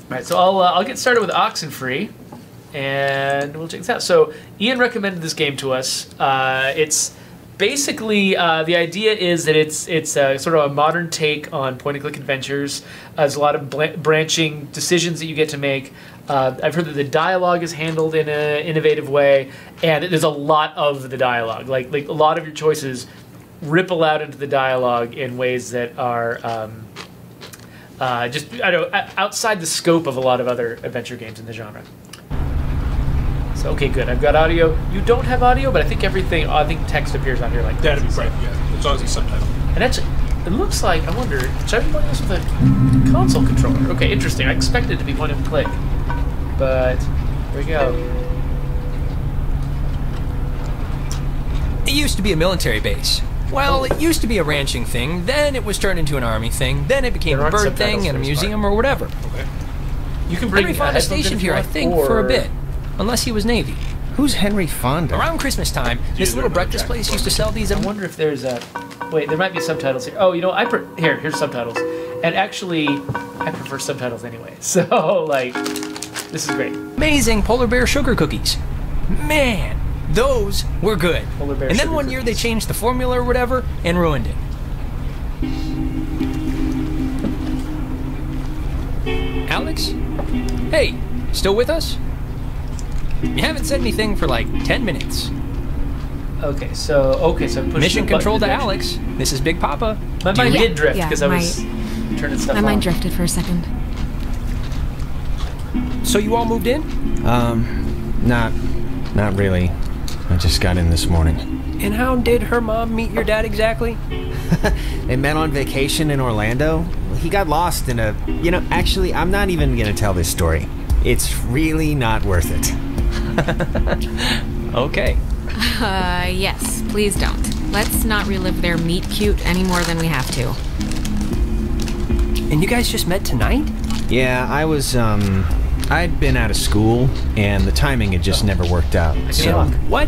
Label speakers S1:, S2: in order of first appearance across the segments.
S1: Right, so I'll get started with Oxenfree, and we'll check this out. So Ian recommended this game to us. It's basically the idea is that it's sort of a modern take on point-and-click adventures. There's a lot of branching decisions that you get to make. I've heard that the dialogue is handled in an innovative way, and there's a lot of the dialogue. Like a lot of your choices ripple out into the dialogue in ways that are just outside the scope of a lot of other adventure games in the genre. So okay, good. I've got audio. You don't have audio, but I think text appears on here like that.
S2: Right, yeah. As long as it's subtitled.
S1: And actually, it looks like, I wonder, should I be playing this with a console controller? Okay, interesting. I expected it to be point and click, but here we go.
S3: It used to be a military base. Well, it used to be a ranching thing, then it was turned into an army thing, then it became a bird thing and a museum or whatever.
S2: Okay.
S1: You can bring
S3: Henry Fonda stationed here, I think, for a bit. Unless he was Navy.
S4: Who's Henry Fonda?
S3: Around Christmas time, this little breakfast place used to sell these...
S1: I wonder if there's a... Wait, there might be subtitles here. Oh, you know, here's subtitles. And actually, I prefer subtitles anyway. So, like, this is great.
S3: Amazing polar bear sugar cookies. Man, those were good. And then one year they changed the formula or whatever and ruined it. Alex? Hey, still with us? You haven't said anything for like 10 minutes.
S1: Okay, so
S3: Mission control to Alex. This is Big Papa.
S1: My mind did drift because I was turning stuff on.
S5: My mind drifted for a second.
S3: So you all moved in?
S4: Not really. I just got in this morning.
S3: And how did her mom meet your dad exactly?
S4: They met on vacation in Orlando. He got lost in a... You know, actually, I'm not even gonna tell this story. It's really not worth it.
S3: Okay.
S5: Yes, please don't. Let's not relive their meet cute any more than we have to.
S3: And you guys just met tonight?
S4: Yeah, I'd been out of school, and the timing had just never worked out. So,
S3: what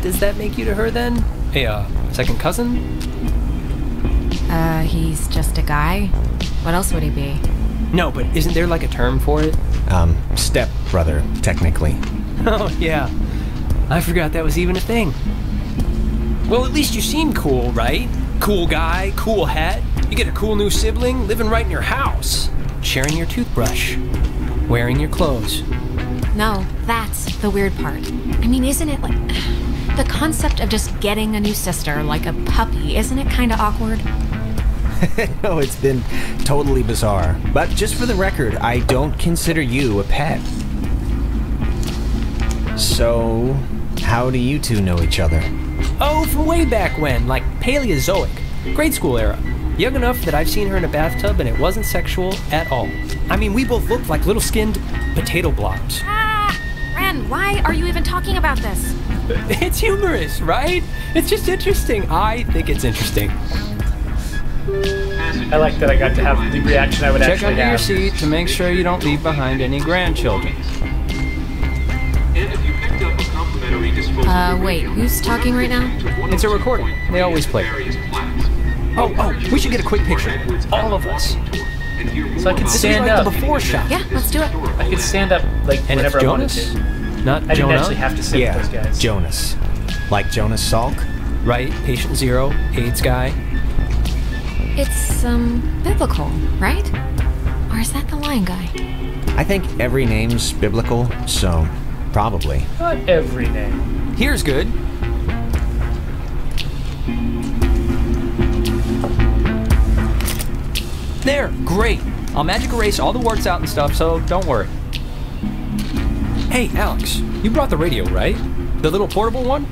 S3: does that make you to her then? A second cousin?
S5: He's just a guy. What else would he be?
S3: No, but isn't there like a term for it?
S4: Step brother, technically.
S3: Oh, yeah. I forgot that was even a thing. Well, at least you seem cool, right? Cool guy, cool hat. You get a cool new sibling living right in your house. Sharing your toothbrush. Wearing your clothes.
S5: No, that's the weird part. I mean, isn't it like... The concept of just getting a new sister like a puppy, isn't it kind of awkward?
S4: No, it's been totally bizarre. But just for the record, I don't consider you a pet. So, how do you two know each other?
S3: Oh, from way back when, like Paleozoic. Grade school era. Young enough that I've seen her in a bathtub and it wasn't sexual at all. I mean, we both looked like little skinned potato blobs.
S5: Ah! Ren, why are you even talking about this?
S3: It's humorous, right? It's just interesting. I think it's interesting.
S1: I like that I got to have the reaction I would
S6: Check
S1: actually
S6: under
S1: have.
S6: your seat to make sure you don't leave behind any grandchildren.
S5: Wait, who's talking right now?
S3: It's a recording. They always play. Oh, we should get a quick picture. All of us.
S1: So I could stand
S3: like
S1: up.
S3: The before shot.
S5: Yeah, let's do it.
S1: I could stand up like
S3: And
S1: whenever
S3: it's
S1: I wanted
S3: Jonas?
S1: to.
S3: Not
S1: I didn't
S3: Jonah?
S1: actually have to sit with those guys.
S4: Jonas. Like Jonas Salk?
S3: Right, Patient Zero, AIDS guy.
S5: It's, biblical, right? Or is that the lion guy?
S4: I think every name's biblical, so probably.
S1: Not every name.
S3: Here's good. There, great. I'll magic erase all the warts out and stuff, so don't worry. Hey, Alex, you brought the radio, right? The little portable one?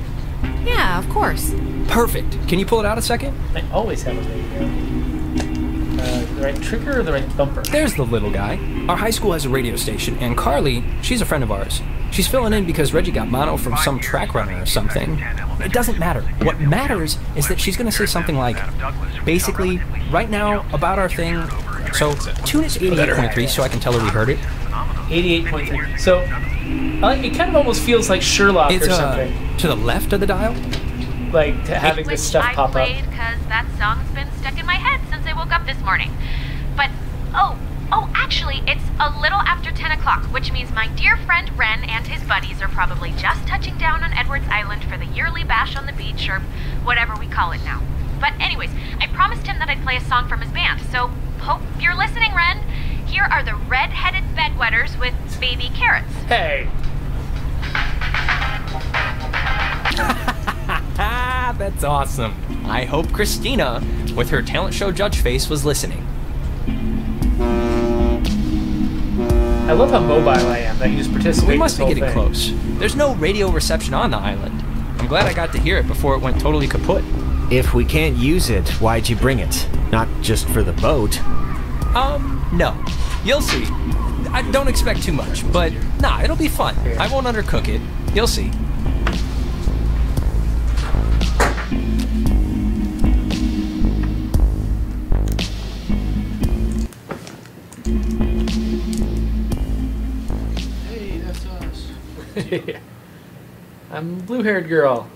S5: Yeah, of course.
S3: Perfect. Can you pull it out a second?
S1: I always have a radio. The right trigger or the right bumper?
S3: There's the little guy. Our high school has a radio station, and Carly, she's a friend of ours. She's filling in because Reggie got mono from some track runner or something. It doesn't matter. What matters is that she's going to say something like, basically, right now, about our thing. So, tune it to 88.3 so I can tell her we heard it.
S1: 88.3. So, it kind of almost feels like Sherlock
S3: It's
S1: or something.
S3: to the left of the dial.
S1: Like having this stuff pop up.
S7: Because that song's been stuck in my head since I woke up this morning. But, oh,
S5: Oh, actually, it's a little after 10 o'clock, which means my dear friend Ren and his buddies are probably just touching down on Edwards Island for the yearly bash on the beach, or whatever we call it now. But anyways, I promised him that I'd play a song from his band, so hope you're listening, Ren. Here are the Red-Headed Bedwetters with Baby Carrots.
S1: Hey.
S3: That's awesome. I hope Christina, with her talent show judge face, was listening.
S1: I love how mobile I am. That you just participate.
S3: We must be
S1: in this
S3: getting
S1: whole
S3: close. There's no radio reception on the island. I'm glad I got to hear it before it went totally kaput.
S4: If we can't use it, why'd you bring it? Not just for the boat.
S3: No. You'll see. I don't expect too much, but nah, it'll be fun. I won't undercook it. You'll see.
S2: Hey, that's us.
S1: thing. I'm a blue-haired girl.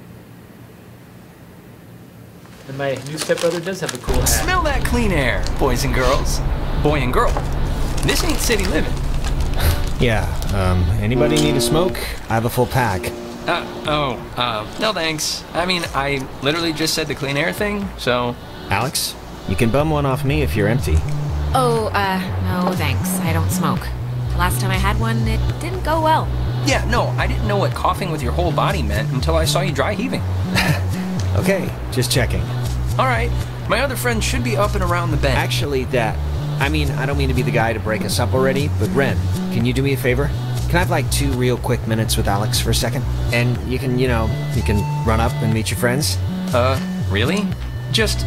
S1: And my new stepbrother does have a cool hat.
S3: Smell that clean air, boys and girls. Boy and girl. This ain't city living.
S4: Yeah, anybody need a smoke? I have a full pack.
S3: No thanks. I mean, I literally just said the clean air thing, so...
S4: Alex, you can bum one off me if you're empty.
S5: Oh, no thanks. I don't smoke. Last time I had one, it didn't go well.
S3: Yeah, no, I didn't know what coughing with your whole body meant until I saw you dry heaving.
S4: Okay, just checking.
S3: Alright, my other friend should be up and around the bend.
S4: Actually, I don't mean to be the guy to break us up already, but Ren, can you do me a favor? Can I have like 2 real quick minutes with Alex for a second? And you can run up and meet your friends?
S3: Really? Just...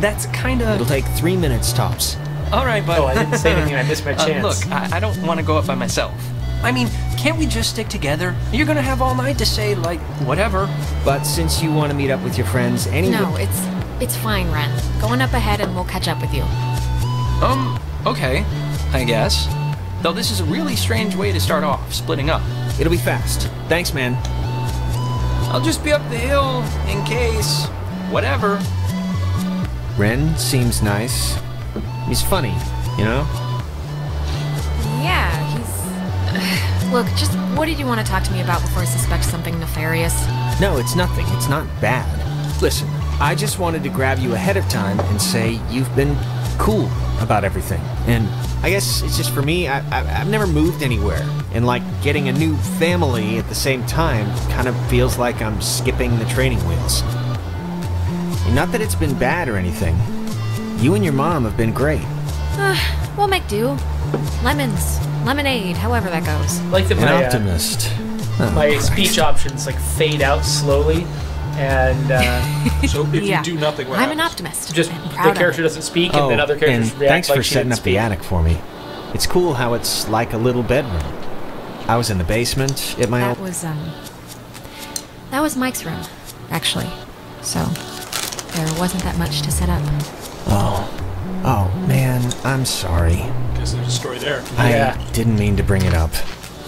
S3: That's kinda...
S4: It'll take 3 minutes tops.
S3: Alright, but...
S1: Oh, I didn't say anything. I missed my chance.
S3: Look, I don't want to go up by myself. I mean, can't we just stick together? You're gonna have all night to say, like, whatever.
S4: But since you want to meet up with your friends anyway...
S5: No, it's fine, Ren. Going up ahead and we'll catch up with you.
S3: Okay, I guess. Though this is a really strange way to start off, splitting up.
S4: It'll be fast. Thanks, man.
S3: I'll just be up the hill, in case... whatever.
S4: Ren seems nice. He's funny, you know?
S5: Yeah, he's... Look, just what did you want to talk to me about before I suspect something nefarious?
S4: No, it's nothing. It's not bad. Listen, I just wanted to grab you ahead of time and say you've been cool about everything. And I guess it's just for me, I've never moved anywhere. And like getting a new family at the same time kind of feels like I'm skipping the training wheels. Not that it's been bad or anything. You and your mom have been great.
S5: We'll make do. Lemons, lemonade, however that goes.
S1: I like that
S4: An optimist. Oh,
S1: my
S4: Christ.
S1: speech options like fade out slowly, and
S2: So if
S5: Yeah.
S2: you do nothing, what
S5: I'm an
S2: happens?
S5: optimist.
S1: just
S5: I'm
S1: the
S5: proud of
S1: character
S5: it.
S1: doesn't speak, and then other characters
S4: and
S1: react
S4: thanks
S1: like
S4: for
S1: she
S4: setting
S1: didn't
S4: up the
S1: speak.
S4: attic for me. It's cool how it's like a little bedroom. I was in the basement at my
S5: That
S4: old...
S5: was Mike's room, actually. So there wasn't that much to set up.
S4: Oh, man, I'm sorry.
S2: Guess there's a story there.
S1: Yeah.
S4: I didn't mean to bring it up.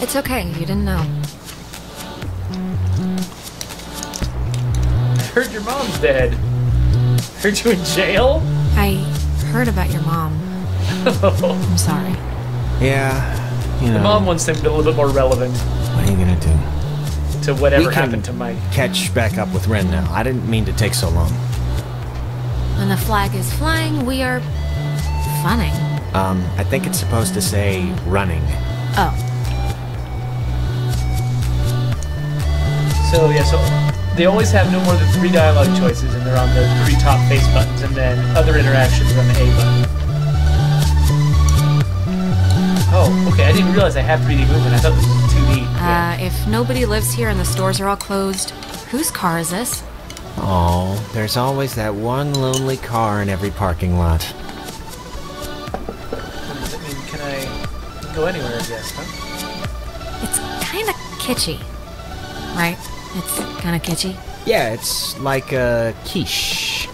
S5: It's okay, you didn't know.
S1: I heard your mom's dead. Heard you in jail?
S5: I heard about your mom. I'm sorry.
S4: Yeah, you know...
S1: The mom wants them to be a little bit more relevant
S4: What are you gonna do?
S1: to whatever
S4: We can
S1: happened to Mike.
S4: catch back up with Ren now. I didn't mean to take so long.
S5: When the flag is flying, we are funning.
S4: I think it's supposed to say running.
S5: Oh,
S1: So they always have no more than 3 dialogue choices, and they're on the 3 top face buttons, and then other interactions on the A button. Oh, okay. I didn't realize I have 3D movement. I thought this was 2D. Yeah.
S5: if nobody lives here and the stores are all closed, whose car is this?
S4: Oh, there's always that one lonely car in every parking lot.
S1: I mean, can I go anywhere? I guess, huh?
S5: It's kind of kitschy, right? It's kind of kitschy.
S4: Yeah, it's like a quiche.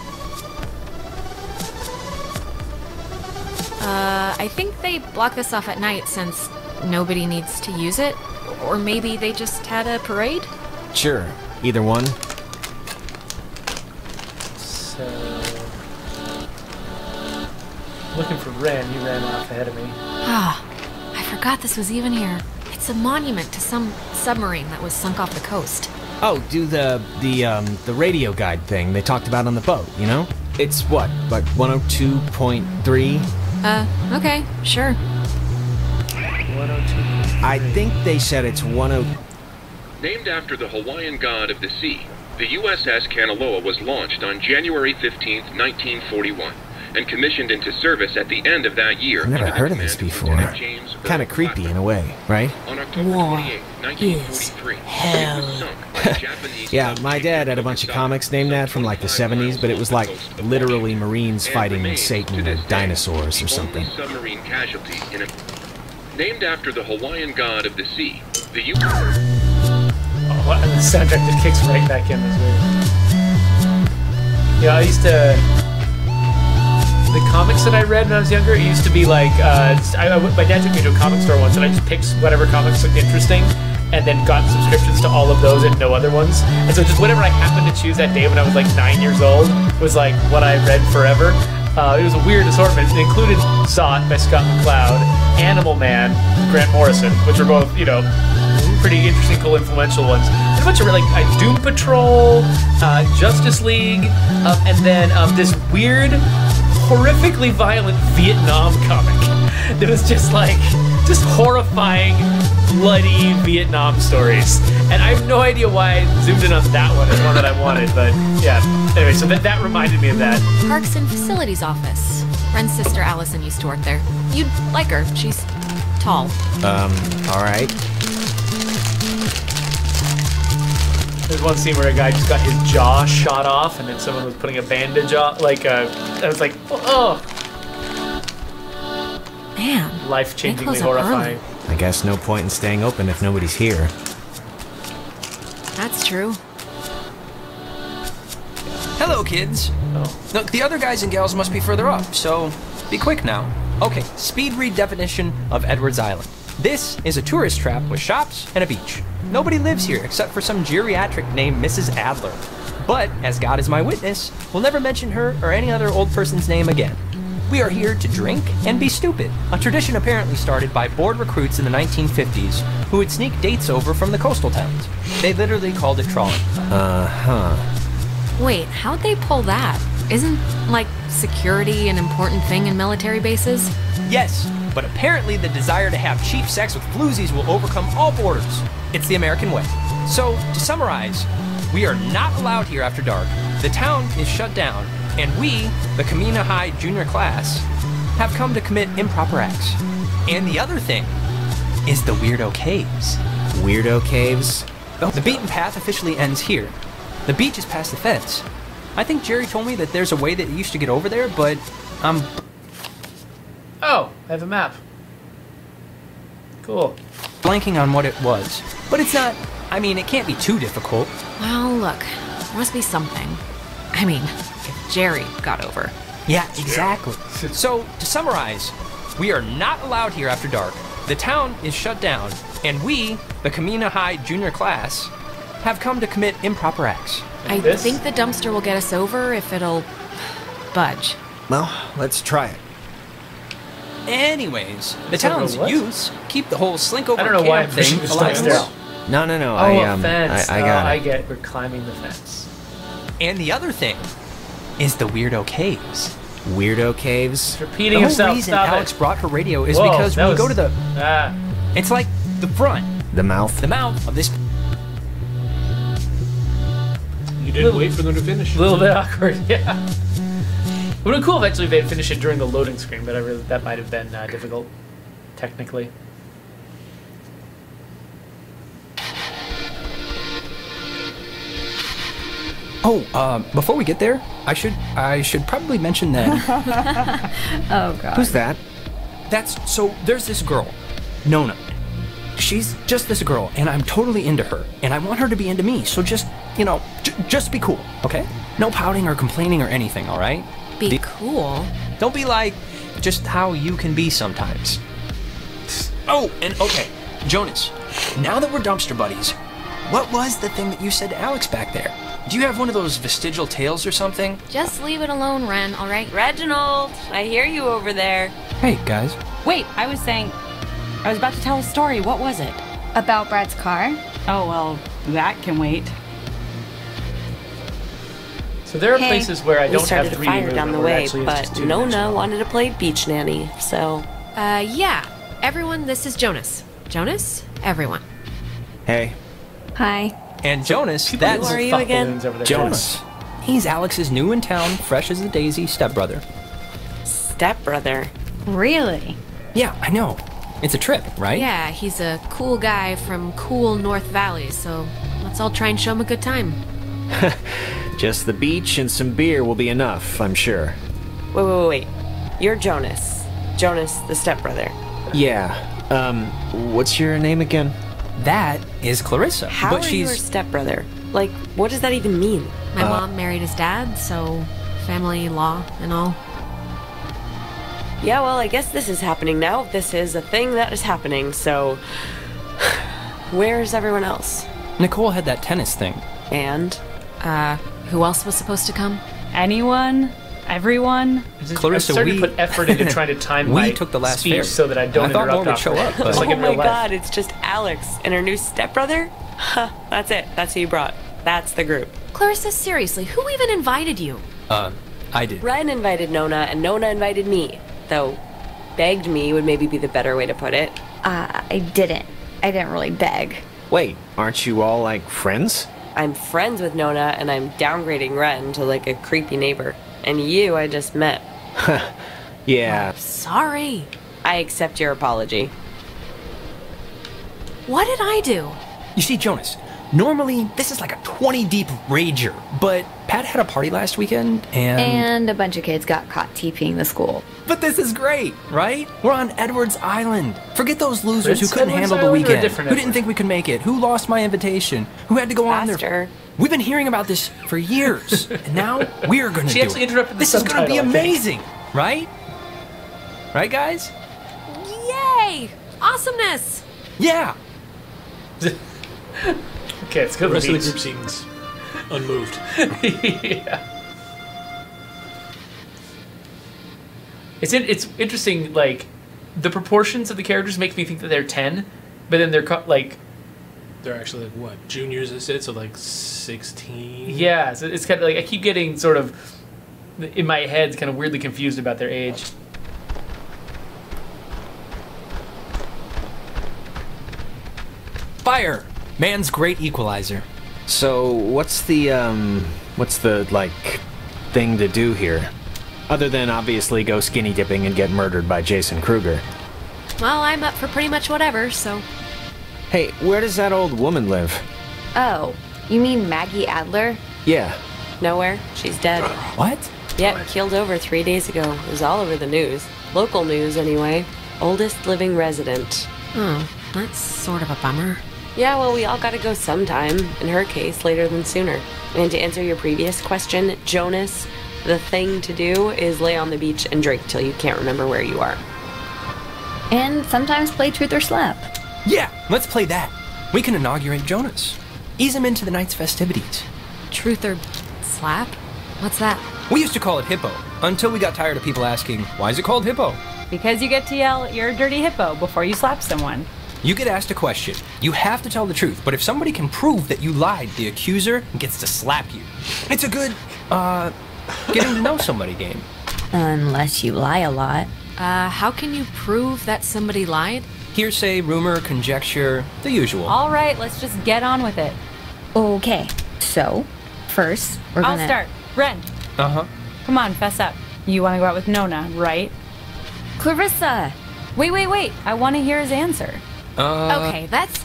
S5: I think they block this off at night since nobody needs to use it. Or maybe they just had a parade?
S4: Sure, either one.
S1: So Looking for Ren, he ran off ahead of me.
S5: Ah, I forgot this was even here. It's a monument to some submarine that was sunk off the coast.
S4: Oh, do the radio guide thing they talked about on the boat, you know? It's what, like 102.3?
S5: Okay, sure.
S1: 102.
S4: I think they said it's 10...
S7: Named after the Hawaiian god of the sea, the USS Kanaloa was launched on January 15, 1941, and commissioned into service at the end of that year.
S4: I've never
S7: under the
S4: heard of this
S7: command
S4: before.
S7: Lieutenant James
S4: Kind of
S7: Earl
S4: creepy in a way, right?
S7: On October 28, 1943, it was sunk by a Japanese
S4: Yeah, my
S7: submarine
S4: dad had a
S7: in
S4: bunch of
S7: Okinawa,
S4: comics named that from like the 70s, but it was like literally Marines
S7: and
S4: fighting
S7: remains
S4: Satan
S7: to
S4: or
S7: this day
S4: dinosaurs or
S7: the
S4: something.
S7: only submarine casualty in a... Named after the Hawaiian god of the sea, the
S1: Oh, and the soundtrack just kicks right back in. That's weird. Yeah, I used to... The comics that I read when I was younger, it used to be like... my dad took me to a comic store once, and I just picked whatever comics looked interesting, and then got subscriptions to all of those and no other ones. And so just whatever I happened to choose that day when I was like 9 years old was like what I read forever. It was a weird assortment. It included Zot by Scott McCloud, Animal Man, Grant Morrison, which were both, you know, pretty interesting, cool, influential ones. And a bunch of like Doom Patrol, Justice League, and then this weird, horrifically violent Vietnam comic. It was just like, just horrifying, bloody Vietnam stories. And I have no idea why I zoomed in on that one as one that I wanted, but yeah. Anyway, so that reminded me of that.
S5: Parks and Facilities Office. Ren's sister Allison used to work there. You'd like her. She's tall.
S4: Alright.
S1: There's one scene where a guy just got his jaw shot off, and then someone was putting a bandage on. Like, I was like, oh.
S5: Man.
S1: Life-changingly
S5: they close up
S1: horrifying.
S5: early.
S4: I guess no point in staying open if nobody's here.
S5: That's true.
S3: Hello, kids.
S1: Oh.
S3: Look, the other guys and gals must be further up, so be quick now. Okay, speed read definition of Edwards Island. This is a tourist trap with shops and a beach. Nobody lives here except for some geriatric named Mrs. Adler. But, as God is my witness, we'll never mention her or any other old person's name again. We are here to drink and be stupid, a tradition apparently started by bored recruits in the 1950s who would sneak dates over from the coastal towns. They literally called it trawling.
S5: Wait, how'd they pull that? Isn't, like, security an important thing in military bases?
S3: Yes, but apparently the desire to have cheap sex with floozies will overcome all borders. It's the American way. So, to summarize, we are not allowed here after dark, the town is shut down, and we, the Kamina High junior class, have come to commit improper acts. And the other thing is the Weirdo Caves.
S4: Weirdo caves?
S3: The beaten path officially ends here. The beach is past the fence. I think Jerry told me that there's a way that you used to get over there, but I'm
S1: Oh, I have a map. Cool.
S3: blanking on what it was. But it's not, I mean, it can't be too difficult.
S5: Well, look, there must be something. I mean, if Jerry got over.
S3: Yeah, exactly. So, to summarize, we are not allowed here after dark. The town is shut down, and we, the Kamina High junior class, have come to commit improper acts.
S5: I
S1: this?
S5: think the dumpster will get us over if it'll budge.
S4: Well, let's try it.
S3: Anyways, the
S1: So
S3: town's
S1: what?
S3: youths keep the whole slink over
S1: I don't know why
S3: camp
S1: I'm pushing
S3: thing
S1: this
S3: alive and
S1: downstairs.
S3: well.
S4: No.
S1: Oh, a fence.
S4: I got
S1: I
S4: it.
S1: get. We're climbing the fence.
S3: And the other thing is the Weirdo Caves.
S4: Weirdo caves?
S1: It's
S3: The
S1: repeating
S3: whole
S1: himself.
S3: reason
S1: Stop
S3: Alex
S1: it.
S3: brought her radio is
S1: Whoa,
S3: because
S1: that
S3: when you
S1: was-
S3: go to the,
S1: Ah,
S3: it's like the front,
S4: The mouth?
S3: the mouth of this.
S2: You didn't wait for them to finish.
S1: a little bit awkward. Yeah. It would have been cool if actually they'd finish it during the loading screen, but that might have been difficult, technically.
S3: Oh, before we get there, I should probably mention that.
S5: Oh, God.
S4: Who's that?
S3: There's this girl, Nona. She's just this girl, and I'm totally into her, and I want her to be into me. So just, just be cool, okay? No pouting or complaining or anything, all right?
S5: Be cool.
S3: Don't be like just how you can be sometimes. Oh, and okay, Jonas. Now that we're dumpster buddies, what was the thing that you said to Alex back there? Do you have one of those vestigial tails or something?
S5: Just leave it alone, Ren, all right?
S8: Reginald, I hear you over there.
S3: Hey, guys.
S9: Wait, I was about to tell a story. What was it?
S10: About Brad's car?
S9: Oh, well, that can wait.
S1: So there are places where I
S8: We
S1: don't have
S8: started a
S1: 3D
S8: fire
S1: movement,
S8: down the
S1: where it
S8: way,
S1: actually is
S8: but
S1: just
S8: Nona
S1: two-dimensional.
S8: wanted to play beach nanny, so...
S5: Yeah. Everyone, this is Jonas. Jonas? Everyone.
S4: Hey.
S10: Hi.
S3: And Jonas,
S1: People
S3: that's
S8: Who are you
S1: fuck
S8: again?
S1: balloons over there.
S3: Jonas. He's Alex's new in town, fresh as a daisy stepbrother.
S8: Stepbrother.
S10: Really?
S3: Yeah, I know. It's a trip, right?
S5: Yeah, he's a cool guy from cool North Valley, so let's all try and show him a good time.
S4: Just the beach and some beer will be enough, I'm sure.
S8: Wait. You're Jonas. Jonas, the stepbrother.
S4: Yeah. What's your name again?
S3: That is Clarissa.
S8: How
S3: but
S8: are
S3: she's
S8: you her stepbrother? Like, what does that even mean?
S5: My mom married his dad, so family law and all.
S8: Yeah, well, I guess this is happening now. This is a thing that is happening, so... Where's everyone else?
S3: Nicole had that tennis thing.
S8: And?
S5: Who else was supposed to come?
S9: Anyone? Everyone?
S3: Clarissa,
S1: I'm starting
S3: we-
S1: to put effort into trying to time
S3: We
S1: my
S3: took the last
S1: speech
S3: ferry.
S1: so that I don't
S3: I thought
S1: interrupt
S3: more would show
S1: Alfred.
S3: up, but-
S1: Just like
S8: Oh
S1: in
S8: my
S1: real life.
S8: god, it's just Alex and her new stepbrother? Huh, that's it. That's who you brought. That's the group.
S5: Clarissa, seriously, who even invited you?
S3: I did.
S8: Ren invited Nona, and Nona invited me. Though, begged me would maybe be the better way to put it.
S10: I didn't. I didn't really beg.
S4: Wait, aren't you all, like, friends?
S8: I'm friends with Nona, and I'm downgrading Ren to like a creepy neighbor. And you, I just met.
S4: Yeah.
S5: Sorry.
S8: I accept your apology.
S5: What did I do?
S3: You see, Jonas, normally this is like a 20 deep rager, but Pat had a party last weekend
S10: And a bunch of kids got caught TPing the school.
S3: But this is great, right? We're on Edwards Island. Forget those losers
S1: Prince
S3: who couldn't
S1: Edward's
S3: handle the
S1: Island or a
S3: weekend,
S1: different
S3: who didn't
S1: Edward?
S3: think we could make it, who lost my invitation, who had to go on
S8: Faster.
S3: their... We've been hearing about this for years, and now we're gonna
S1: She
S3: do
S1: actually
S3: it.
S1: interrupted the
S3: This is gonna be
S1: subtitle, I think.
S3: amazing, right? Right, guys?
S5: Yay! Awesomeness!
S3: Yeah.
S1: Okay, let's go
S2: The
S1: to
S2: rest
S1: the
S2: of the
S1: beach.
S2: group seems unmoved.
S1: Yeah. It's interesting, like, the proportions of the characters make me think that they're 10, but then they're like,
S2: They're actually like what, juniors? I said, so like 16.
S1: yeah, so it's kind of like I keep getting sort of in my head kind of weirdly confused about their age.
S3: Fire, man's great equalizer.
S4: So, what's the, like, thing to do here? Other than obviously go skinny dipping and get murdered by Jason Kruger.
S5: Well, I'm up for pretty much whatever, so.
S4: Hey, where does that old woman live?
S10: Oh, you mean Maggie Adler?
S4: Yeah.
S8: Nowhere. She's dead.
S3: What?
S8: Yep, keeled over 3 days ago. It was all over the news. Local news, anyway. Oldest living resident.
S5: Oh, that's sort of a bummer.
S8: Yeah, well, we all gotta go sometime. In her case, later than sooner. And to answer your previous question, Jonas, the thing to do is lay on the beach and drink till you can't remember where you are.
S10: And sometimes play Truth or Slap.
S3: Yeah, let's play that. We can inaugurate Jonas. Ease him into the night's festivities.
S5: Truth or slap? What's that?
S3: We used to call it Hippo, until we got tired of people asking, why is it called Hippo?
S9: Because you get to yell, "You're a dirty hippo," before you slap someone.
S3: You get asked a question. You have to tell the truth, but if somebody can prove that you lied, the accuser gets to slap you. It's a good, getting to know somebody game.
S10: Unless you lie a lot.
S5: How can you prove that somebody lied?
S3: Hearsay, rumor, conjecture, the usual.
S9: All right, let's just get on with it.
S10: Okay, so, first, we're
S9: I'll
S10: gonna...
S9: start. Ren,
S3: Uh-huh.
S9: come on, fess up. You want to go out with Nona, right?
S10: Clarissa!
S9: Wait. I want to hear his answer.
S5: Okay, that's.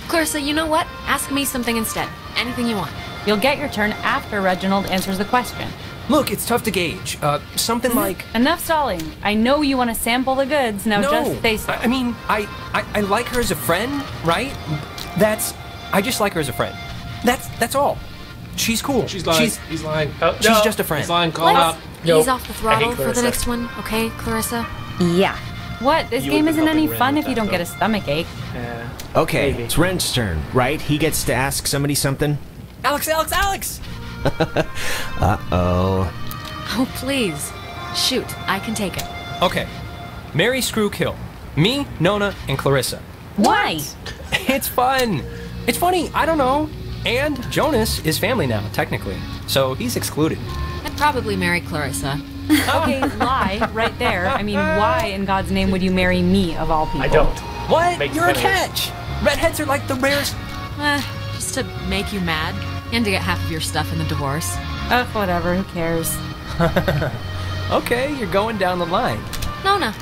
S5: Clarissa, you know what? Ask me something instead. Anything you want.
S9: You'll get your turn after Reginald answers the question.
S3: Look, it's tough to gauge. Something like...
S9: Enough stalling. I know you want to sample the goods. Now
S3: No,
S9: just say so.
S3: I mean, I like her as a friend, right? I just like her as a friend. That's all. She's cool.
S2: She's lying. He's lying. Oh,
S3: She's
S1: no.
S3: just a friend.
S2: He's lying. Call him
S5: Let's
S2: out.
S1: Nope.
S5: ease off the
S1: I
S5: throttle
S1: hate
S5: for the
S1: Clarissa.
S5: next one, okay, Clarissa?
S10: Yeah.
S9: What? This
S2: You
S9: game
S2: would be
S9: isn't any
S2: helping Ren
S9: fun
S2: with
S9: if you
S2: that,
S9: don't get
S2: though.
S9: a stomach ache.
S1: Yeah.
S4: Okay,
S1: Maybe.
S4: it's Ren's turn, right? He gets to ask somebody something?
S3: Alex, Alex, Alex!
S4: Uh-oh.
S11: Oh, please. Shoot, I can take it.
S3: Okay. Marry, screw, kill. Me, Nona, and Clarissa.
S10: Why?
S3: It's fun. It's funny, I don't know. And Jonas is family now, technically. So he's excluded.
S11: I'd probably marry Clarissa.
S9: Okay, lie right there. I mean, why in God's name would you marry me of all people?
S1: I don't.
S3: What?
S1: Make
S3: You're a
S1: sense.
S3: catch. Redheads are like the rarest.
S11: Just to make you mad and to get half of your stuff in the divorce.
S9: Ugh, whatever, who cares?
S3: Okay, you're going down the line.
S11: Nona,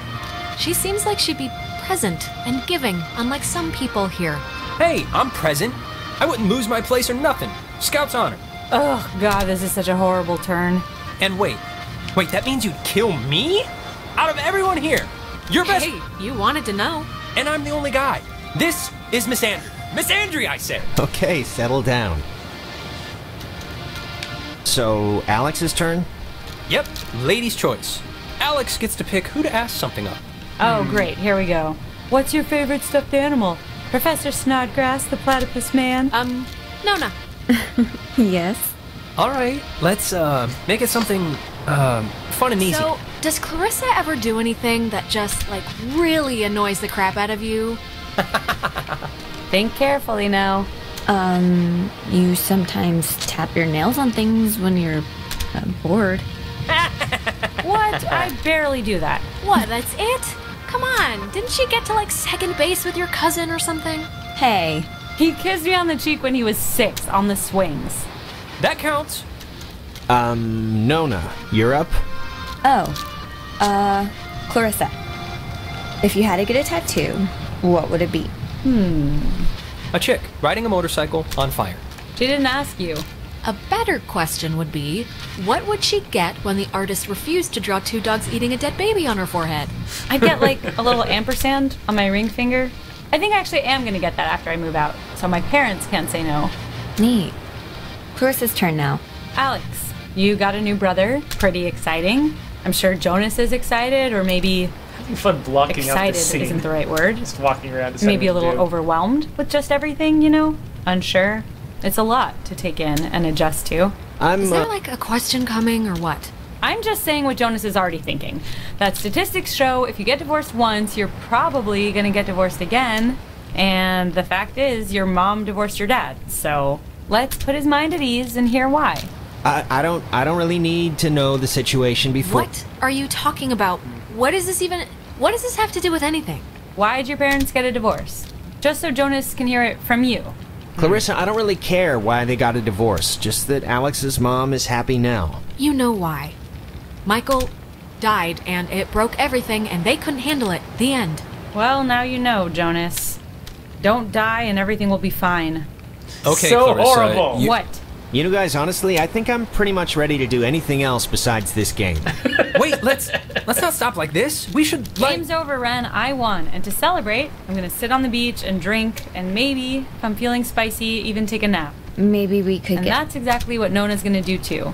S11: she seems like she'd be present and giving, unlike some people here.
S3: Hey, I'm present. I wouldn't lose my place or nothing. Scout's honor.
S9: Oh, God, this is such a horrible turn.
S3: And wait, that means you'd kill me? Out of everyone here, you're best.
S11: Hey, you wanted to know.
S3: And I'm the only guy. This is Miss Andrew. Miss Andrew, I say.
S4: Okay, settle down. So, Alex's turn?
S3: Yep, lady's choice. Alex gets to pick who to ask something of.
S9: Oh, great, here we go. What's your favorite stuffed animal? Professor Snodgrass, the platypus man?
S11: Nona.
S10: Yes.
S3: All right, let's make it something fun and easy.
S11: So, does Clarissa ever do anything that just, like, really annoys the crap out of you?
S9: Think carefully now.
S10: You sometimes tap your nails on things when you're bored.
S9: What? I barely do that.
S11: What, that's it? Come on, didn't she get to, like, second base with your cousin or something?
S10: Hey.
S9: He kissed me on the cheek when he was 6 on the swings.
S3: That counts.
S4: Nona, you're up?
S10: Clarissa. If you had to get a tattoo, what would it be?
S3: A chick riding a motorcycle on fire.
S9: She didn't ask you.
S11: A better question would be, what would she get when the artist refused to draw 2 dogs eating a dead baby on her forehead?
S9: I'd get like a little ampersand on my ring finger. I think I actually am going to get that after I move out, so my parents can't say no.
S10: Neat. Clarissa's turn now.
S9: Alex, you got a new brother. Pretty exciting. I'm sure Jonas is excited, or maybe
S1: Having fun blocking out the
S9: excited
S1: scene.
S9: isn't the right word.
S1: Just walking around. deciding
S9: Maybe a
S1: what to
S9: little
S1: do.
S9: overwhelmed with just everything, you know? Unsure. It's a lot to take in and adjust to.
S11: Is there, like, a question coming, or what?
S9: I'm just saying what Jonas is already thinking. That statistics show if you get divorced once, you're probably going to get divorced again. And the fact is, your mom divorced your dad. So let's put his mind at ease and hear why.
S4: I don't really need to know the situation before.
S11: What are you talking about? What does this have to do with anything?
S9: Why'd your parents get a divorce? Just so Jonas can hear it from you.
S4: Clarissa, I don't really care why they got a divorce, just that Alex's mom is happy now.
S11: You know why. Michael died, and it broke everything, and they couldn't handle it. The end.
S9: Well, now you know, Jonas. Don't die and everything will be fine.
S3: Okay,
S1: So
S3: Clarissa,
S1: horrible.
S3: you-
S9: What?
S4: You know, guys, honestly, I think I'm pretty much ready to do anything else besides this game.
S3: Wait, let's not stop like this. We should
S9: Game's over, Ren. I won. And to celebrate, I'm going to sit on the beach and drink, and maybe, if I'm feeling spicy, even take a nap.
S10: Maybe we could
S9: And
S10: get...
S9: that's exactly what Nona's going to do, too.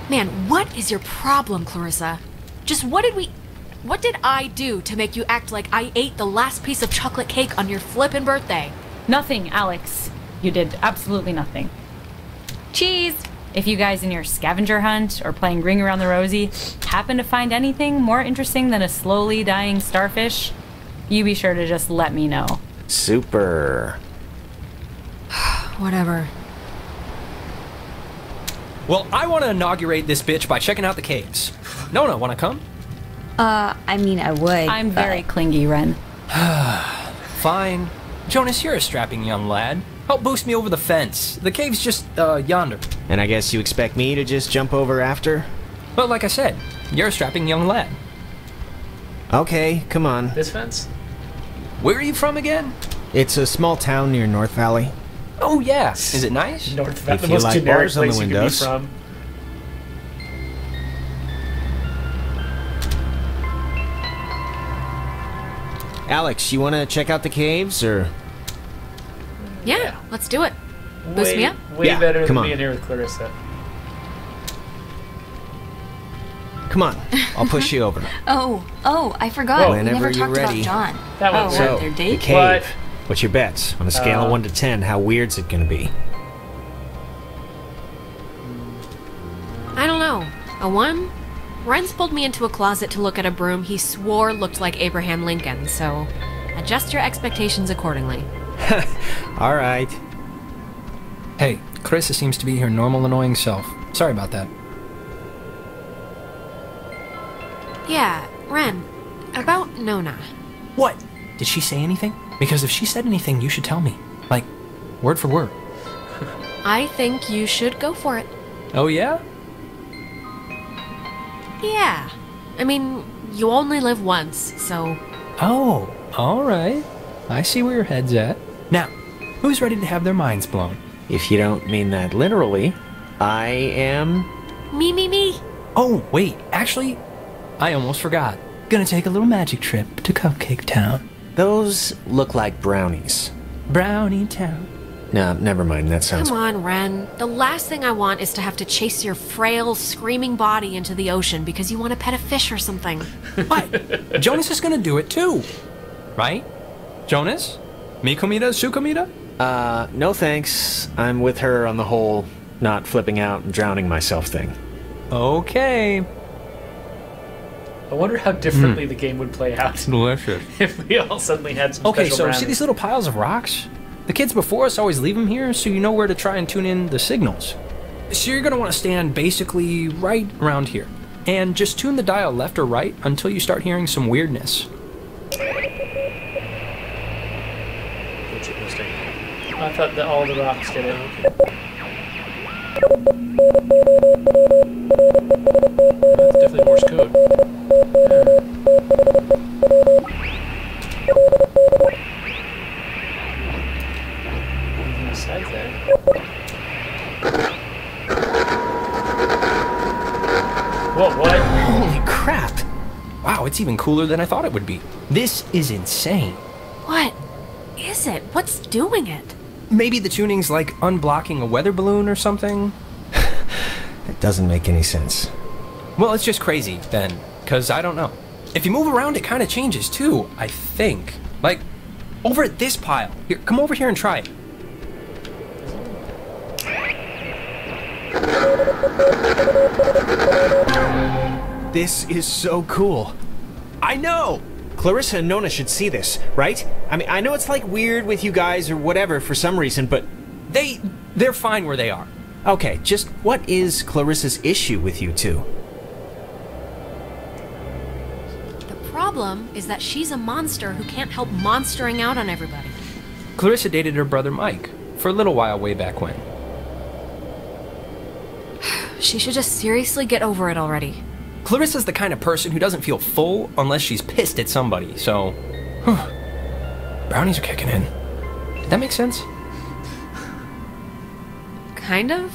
S11: Man, what is your problem, Clarissa? Just what did I do to make you act like I ate the last piece of chocolate cake on your flippin' birthday?
S9: Nothing, Alex. You did absolutely nothing. Cheese! If you guys in your scavenger hunt or playing Ring Around the Rosie happen to find anything more interesting than a slowly dying starfish, you be sure to just let me know.
S4: Super.
S11: Whatever.
S3: Well, I want to inaugurate this bitch by checking out the caves. Nona, want to come?
S10: I mean, I would,
S9: I'm
S10: but-
S9: very clingy, Ren.
S3: Fine. Jonas, you're a strapping young lad. Help boost me over the fence. The cave's just yonder.
S4: And I guess you expect me to just jump over after?
S3: But like I said, you're a strapping young lad.
S4: Okay, come on.
S1: This fence?
S3: Where are you from again?
S4: It's a small town near North Valley.
S3: Oh yeah. Is it nice?
S1: North Valley,
S4: If
S1: the
S4: you
S1: most
S4: like
S1: generic
S4: bars on the
S1: place you could be
S4: windows.
S1: from.
S4: Alex, you want to check out the caves, or...?
S11: Yeah, let's do it. Boost me up?
S1: Way
S4: Yeah,
S1: better
S4: come
S1: than
S4: on.
S1: being here with Clarissa.
S4: Come on, I'll push you over.
S10: Oh, I forgot. We
S4: Whenever
S10: never
S4: you're
S10: talked
S4: ready.
S10: about John.
S1: That
S9: Oh,
S1: was
S9: what,
S4: So,
S9: their
S4: the
S9: date?
S4: cave.
S1: What?
S4: What's your bets? On a scale of 1 to 10, how weird's it gonna be?
S11: A 1? Ren's pulled me into a closet to look at a broom he swore looked like Abraham Lincoln, so adjust your expectations accordingly.
S4: All right.
S3: Hey, Carissa seems to be her normal annoying self. Sorry about that.
S11: Yeah, Ren, about Nona.
S3: What? Did she say anything? Because if she said anything, you should tell me. Like, word for word.
S11: I think you should go for it.
S3: Oh, yeah?
S11: Yeah. I mean, you only live once, so...
S3: Oh, alright. I see where your head's at. Now, who's ready to have their minds blown?
S4: If you don't mean that literally, I am...
S11: Me.
S3: Oh, wait, actually, I almost forgot. Gonna take a little magic trip to Cupcake Town.
S4: Those look like brownies.
S3: Brownie Town.
S4: No, never mind, that sounds...
S11: Come on, Ren. The last thing I want is to have to chase your frail, screaming body into the ocean because you want to pet a fish or something.
S3: What? Jonas is gonna do it too. Right? Jonas? Mi comida, su comida?
S4: No thanks. I'm with her on the whole not flipping out and drowning myself thing.
S3: Okay.
S1: I wonder how differently the game would play out
S3: Delicious.
S1: if we all suddenly had some
S3: Okay,
S1: special
S3: so
S1: brownies.
S3: see these little piles of rocks? The kids before us always leave them here so you know where to try and tune in the signals. So you're going to want to stand basically right around here. And just tune the dial left or right until you start hearing some weirdness.
S1: I thought that all the rocks did it.
S2: That's definitely Morse code.
S1: Anything besides that? Whoa, what?
S3: Holy crap! Wow, it's even cooler than I thought it would be. This is insane.
S11: What is it? What's doing it?
S3: Maybe the tuning's like unblocking a weather balloon or something?
S4: It doesn't make any sense.
S3: Well, it's just crazy, then, because I don't know. If you move around, it kind of changes, too, I think. Like, over at this pile. Here, come over here and try it.
S4: This is so cool.
S3: I know!
S4: Clarissa and Nona should see this, right? I mean, I know it's like weird with you guys or whatever for some reason, but...
S3: They're fine where they are.
S4: Okay, just what is Clarissa's issue with you two?
S11: The problem is that she's a monster who can't help monstering out on everybody.
S3: Clarissa dated her brother Mike for a little while way back when.
S11: She should just seriously get over it already.
S3: Clarissa's the kind of person who doesn't feel full unless she's pissed at somebody, so... Brownies are kicking in. Did that make sense?
S11: Kind of.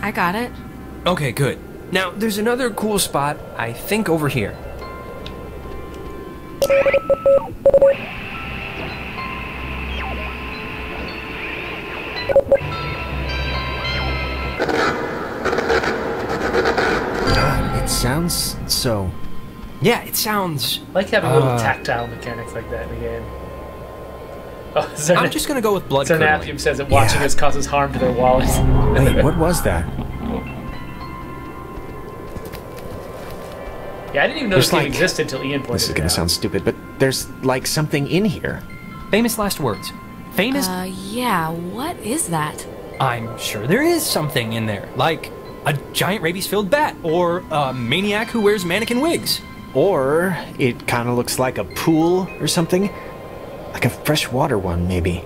S11: I got it.
S3: Okay, good. Now, there's another cool spot, I think over here.
S4: It sounds so...
S3: Yeah, it sounds...
S1: I like having little tactile mechanics like that in the game. Oh,
S3: I'm just gonna go with blood curdling.
S1: Zernapium says that watching this causes harm to their wallets.
S4: Wait, what was that?
S1: Yeah, I didn't even know this
S4: There's
S1: game existed until Ian pointed it out.
S4: This is gonna sound stupid, but there's like something in here.
S3: Famous last words. Famous...
S11: Yeah, what is that?
S3: I'm sure there is something in there, like a giant rabies-filled bat, or a maniac who wears mannequin wigs.
S4: Or it kind of looks like a pool or something. Like a freshwater one, maybe.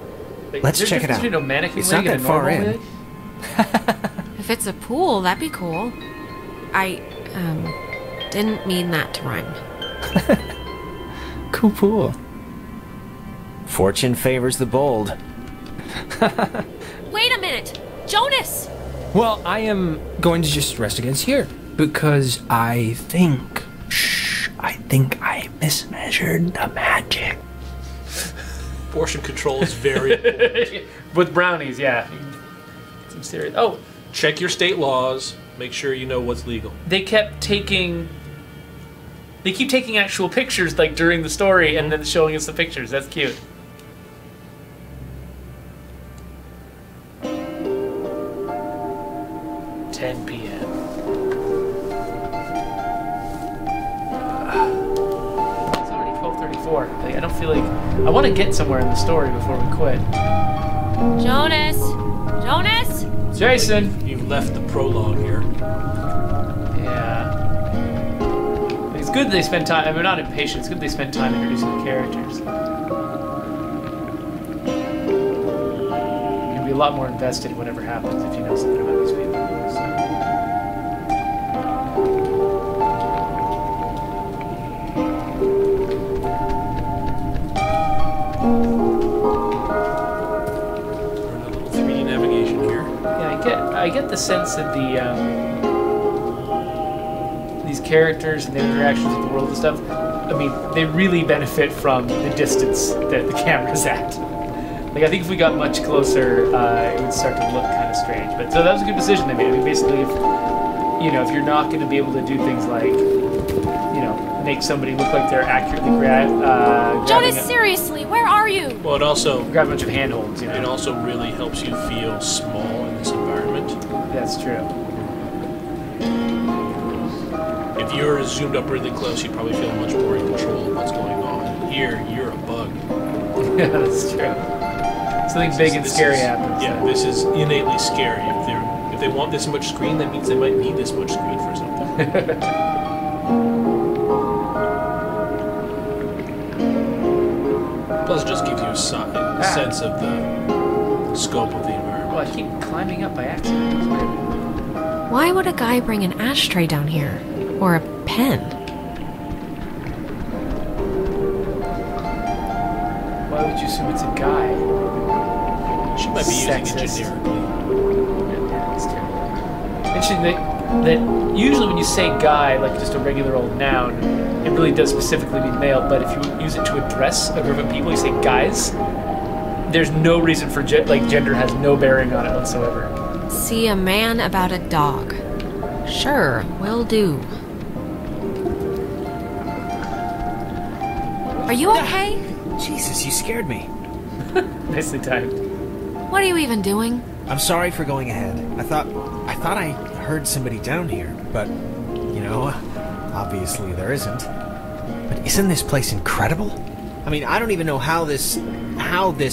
S1: Wait,
S4: Let's
S1: is there
S4: check it
S1: a
S4: out.
S1: difference between a mannequin
S4: It's
S1: wig
S4: not
S1: and
S4: that
S1: a
S4: far
S1: normal
S4: in.
S1: wig?
S11: If it's a pool, that'd be cool. I, didn't mean that to rhyme.
S3: Cool pool.
S4: Fortune favors the bold.
S11: Wait a minute! Jonas!
S3: Well, I am going to just rest against here, because I think I mismeasured the magic.
S2: Portion control is very important.
S1: With brownies, yeah. Seems serious. Oh,
S2: Check your state laws. Make sure you know what's legal.
S1: they keep taking actual pictures like during the story and then showing us the pictures. That's cute. (10 p.m.) don't feel like I want to get somewhere in the story before we quit.
S11: Jonas! Jonas!
S1: Jason!
S2: You've left the prologue here.
S1: Yeah. It's good they spend time. I mean, we're not impatient. It's good they spend time introducing the characters. You'll be a lot more invested in whatever happens if you know something about these people. So. I get the sense that these characters and their interactions with the world and stuff, I mean, they really benefit from the distance that the camera's at. Like, I think if we got much closer, it would start to look kind of strange. But so that was a good decision they made. I mean, basically, if you're not going to be able to do things like, make somebody look like they're accurately
S11: Jonas, seriously, where are you?
S2: Well, it also
S1: grab a bunch of handholds.
S2: It also really helps you feel small in this environment.
S1: That's true.
S2: If you're zoomed up really close, you probably feel much more in control of what's going on. Here, you're a bug.
S1: Yeah, that's true. Something big and scary happens.
S2: Yeah, this is innately scary. If they want this much screen, that means they might need this much screen for something. Plus, it just gives you a sense of the scope of the environment.
S1: Well, I keep climbing up by accident. That's weird.
S11: Why would a guy bring an ashtray down here? Or a pen?
S1: Why would you assume it's a guy?
S2: She might be using it generically.
S1: Yeah, that's terrible. Interesting that usually when you say guy, like just a regular old noun, it really does specifically mean male, but if you use it to address a group of people, you say guys, there's no reason for gender has no bearing on it whatsoever.
S11: See a man about a dog. Sure, will do. Are you okay?
S4: Jesus, you scared me.
S1: Nicely timed.
S11: What are you even doing?
S4: I'm sorry for going ahead. I thought I heard somebody down here, but obviously there isn't. But isn't this place incredible? I mean, I don't even know how this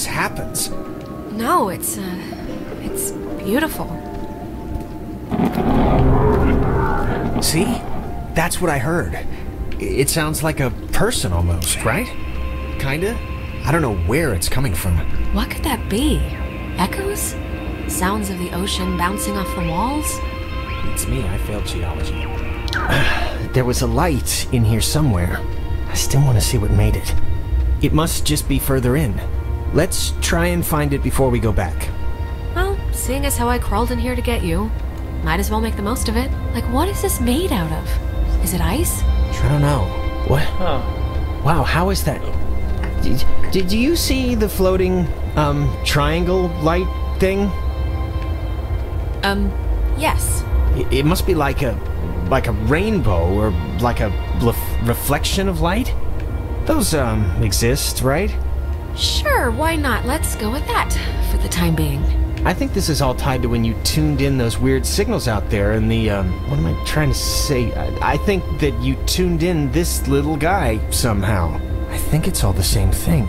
S4: happens.
S11: No, it's beautiful.
S4: See? That's what I heard. It sounds like a person almost, right? Kinda? I don't know where it's coming from.
S11: What could that be? Echoes? Sounds of the ocean bouncing off the walls?
S4: It's me, I failed geology. There was a light in here somewhere. I still want to see what made it. It must just be further in. Let's try and find it before we go back.
S11: Well, seeing as how I crawled in here to get you, might as well make the most of it. Like, what is this made out of? Is it ice?
S4: I don't know. What?
S1: Huh.
S4: Wow, how is that? Did you see the floating, triangle light thing?
S11: Yes.
S4: It must be like a rainbow or like a reflection of light? Those, exist, right?
S11: Sure, why not? Let's go with that for the time being.
S4: I think this is all tied to when you tuned in those weird signals out there and the, what am I trying to say? I think that you tuned in this little guy somehow. I think it's all the same thing.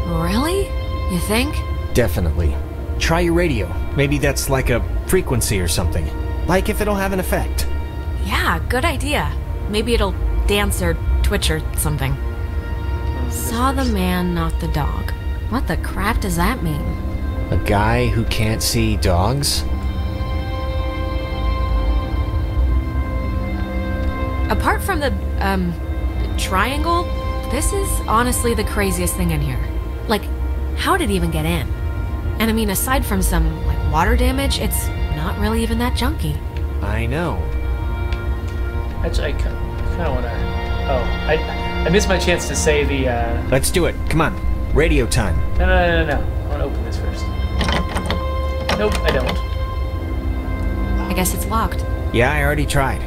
S11: Really? You think?
S4: Definitely. Try your radio. Maybe that's like a frequency or something. Like if it'll have an effect.
S11: Yeah, good idea. Maybe it'll dance or twitch or something. Saw the man, not the dog. What the crap does that mean?
S4: A guy who can't see dogs?
S11: Apart from the, triangle, this is honestly the craziest thing in here. Like, how did it even get in? And I mean, aside from some, water damage, it's not really even that junky.
S4: I know.
S1: Actually, I kind of want to... Oh, I missed my chance to say the...
S4: Let's do it. Come on. Radio time.
S1: No. I want to open this first. Nope, I don't.
S11: I guess it's locked.
S4: Yeah, I already tried.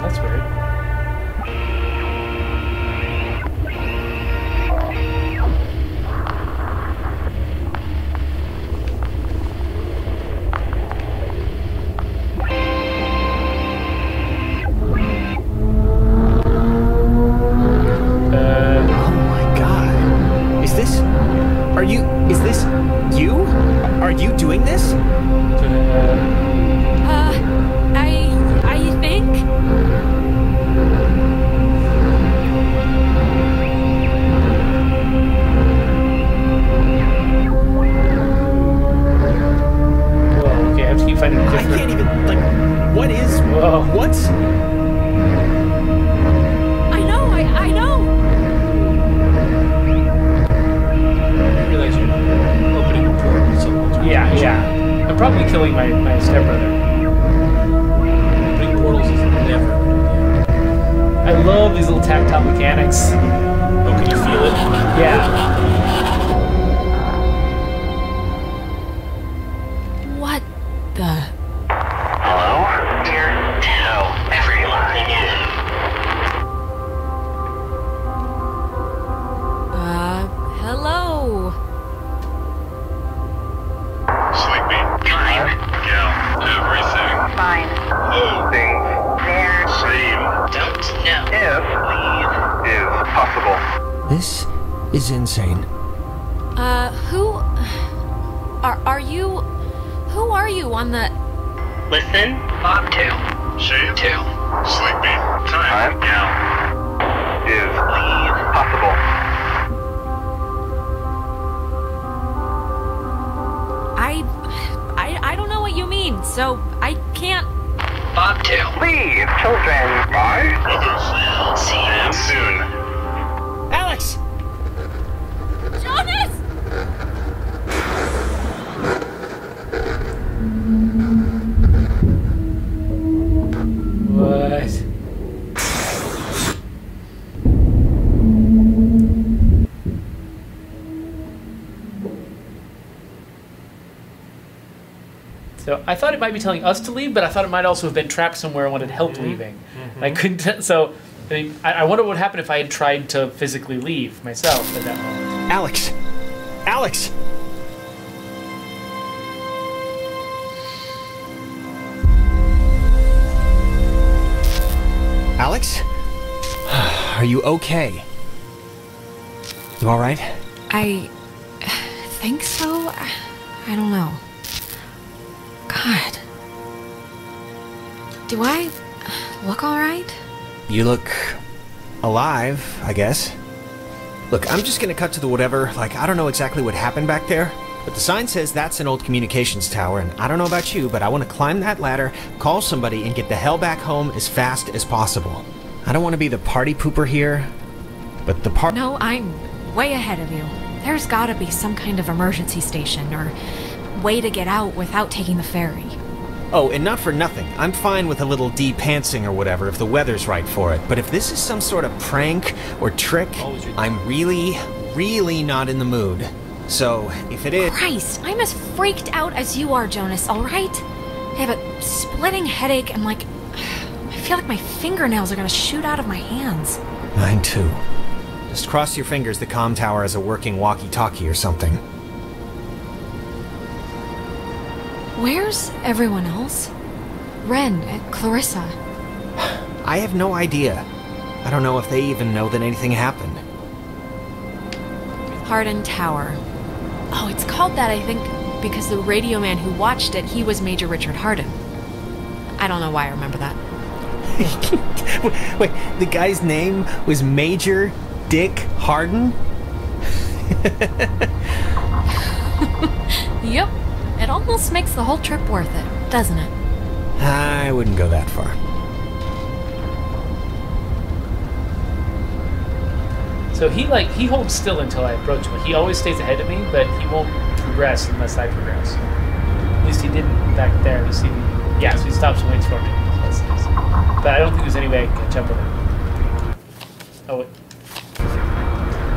S1: That's weird. find it
S4: I
S1: different.
S4: can't even, what is...
S1: Whoa.
S4: What's...
S11: I know.
S2: You realize you're opening a portal at some point.
S1: Yeah. I'm probably killing my stepbrother.
S2: Opening portals is never.
S1: I love these little tactile mechanics.
S2: Oh, can you feel it?
S1: Yeah.
S11: What the?
S12: Hello? Dear, tell everyone.
S11: Hello.
S12: Sleepy. Time. Yeah, everything.
S5: Fine.
S12: Holding.
S5: There.
S12: Same.
S5: Don't know.
S12: If leave is possible.
S4: This is insane.
S11: Who are you? Who are you on the?
S5: Listen. Bob 2.
S12: Shave.
S5: 2.
S12: Sleepy. Time. Now. Is leave possible.
S11: I don't know what you mean, so I can't.
S5: Bob 2.
S12: Leave, children. Bye. Others.
S5: See you.
S12: Soon.
S4: Alex!
S11: Jonas!
S1: What? So I thought it might be telling us to leave, but I thought it might also have been trapped somewhere and wanted help leaving. And I couldn't. So I mean, I wonder what would happen if I had tried to physically leave myself at that moment.
S4: Alex! Alex! Alex? Are you okay? You alright?
S11: I think so. I don't know. God. Do I look alright?
S4: You look alive, I guess. Look, I'm just gonna cut to the whatever. I don't know exactly what happened back there, but the sign says that's an old communications tower, and I don't know about you, but I want to climb that ladder, call somebody, and get the hell back home as fast as possible. I don't want to be the party pooper here, but the part...
S11: No, I'm way ahead of you. There's gotta be some kind of emergency station or way to get out without taking the ferry.
S4: Oh, and not for nothing. I'm fine with a little de-pantsing or whatever if the weather's right for it. But if this is some sort of prank or trick, I'm really, really not in the mood. So, if it is...
S11: Christ, I'm as freaked out as you are, Jonas, alright? I have a splitting headache and I feel like my fingernails are gonna shoot out of my hands.
S4: Mine too. Just cross your fingers the comm tower has a working walkie-talkie or something.
S11: Where's everyone else? Ren, Clarissa.
S4: I have no idea. I don't know if they even know that anything happened.
S11: Hardin Tower. Oh, it's called that, I think, because the radio man who watched it, he was Major Richard Hardin. I don't know why I remember that.
S4: Wait, the guy's name was Major Dick Hardin?
S11: Yep. It almost makes the whole trip worth it, doesn't it?
S4: I wouldn't go that far.
S1: So he holds still until I approach him. He always stays ahead of me, but he won't progress unless I progress. At least he didn't back there. You see me? Yeah, so he stops and waits for me. That's nice. But I don't think there's any way I can catch up with him. Oh wait.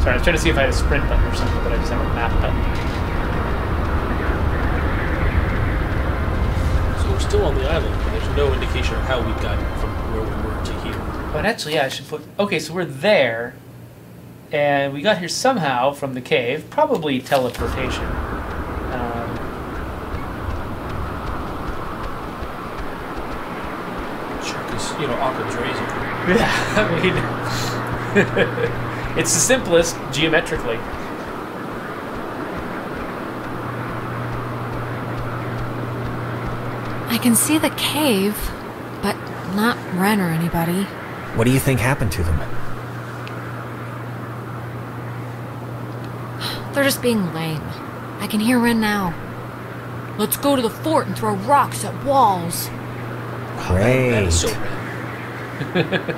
S1: Sorry, I was trying to see if I had a sprint button or something, but I just have a map button.
S2: We're still on the island, but there's no indication of how we got from where we were to here.
S1: But actually, yeah, I should put... Okay, so we're there, and we got here somehow from the cave, probably teleportation.
S2: Sure, because, Occam's razor.
S1: Yeah, I mean... it's the simplest, geometrically.
S11: I can see the cave, but not Ren or anybody.
S4: What do you think happened to them?
S11: They're just being lame. I can hear Ren now. Let's go to the fort and throw rocks at walls.
S4: Great.
S2: That is so rad.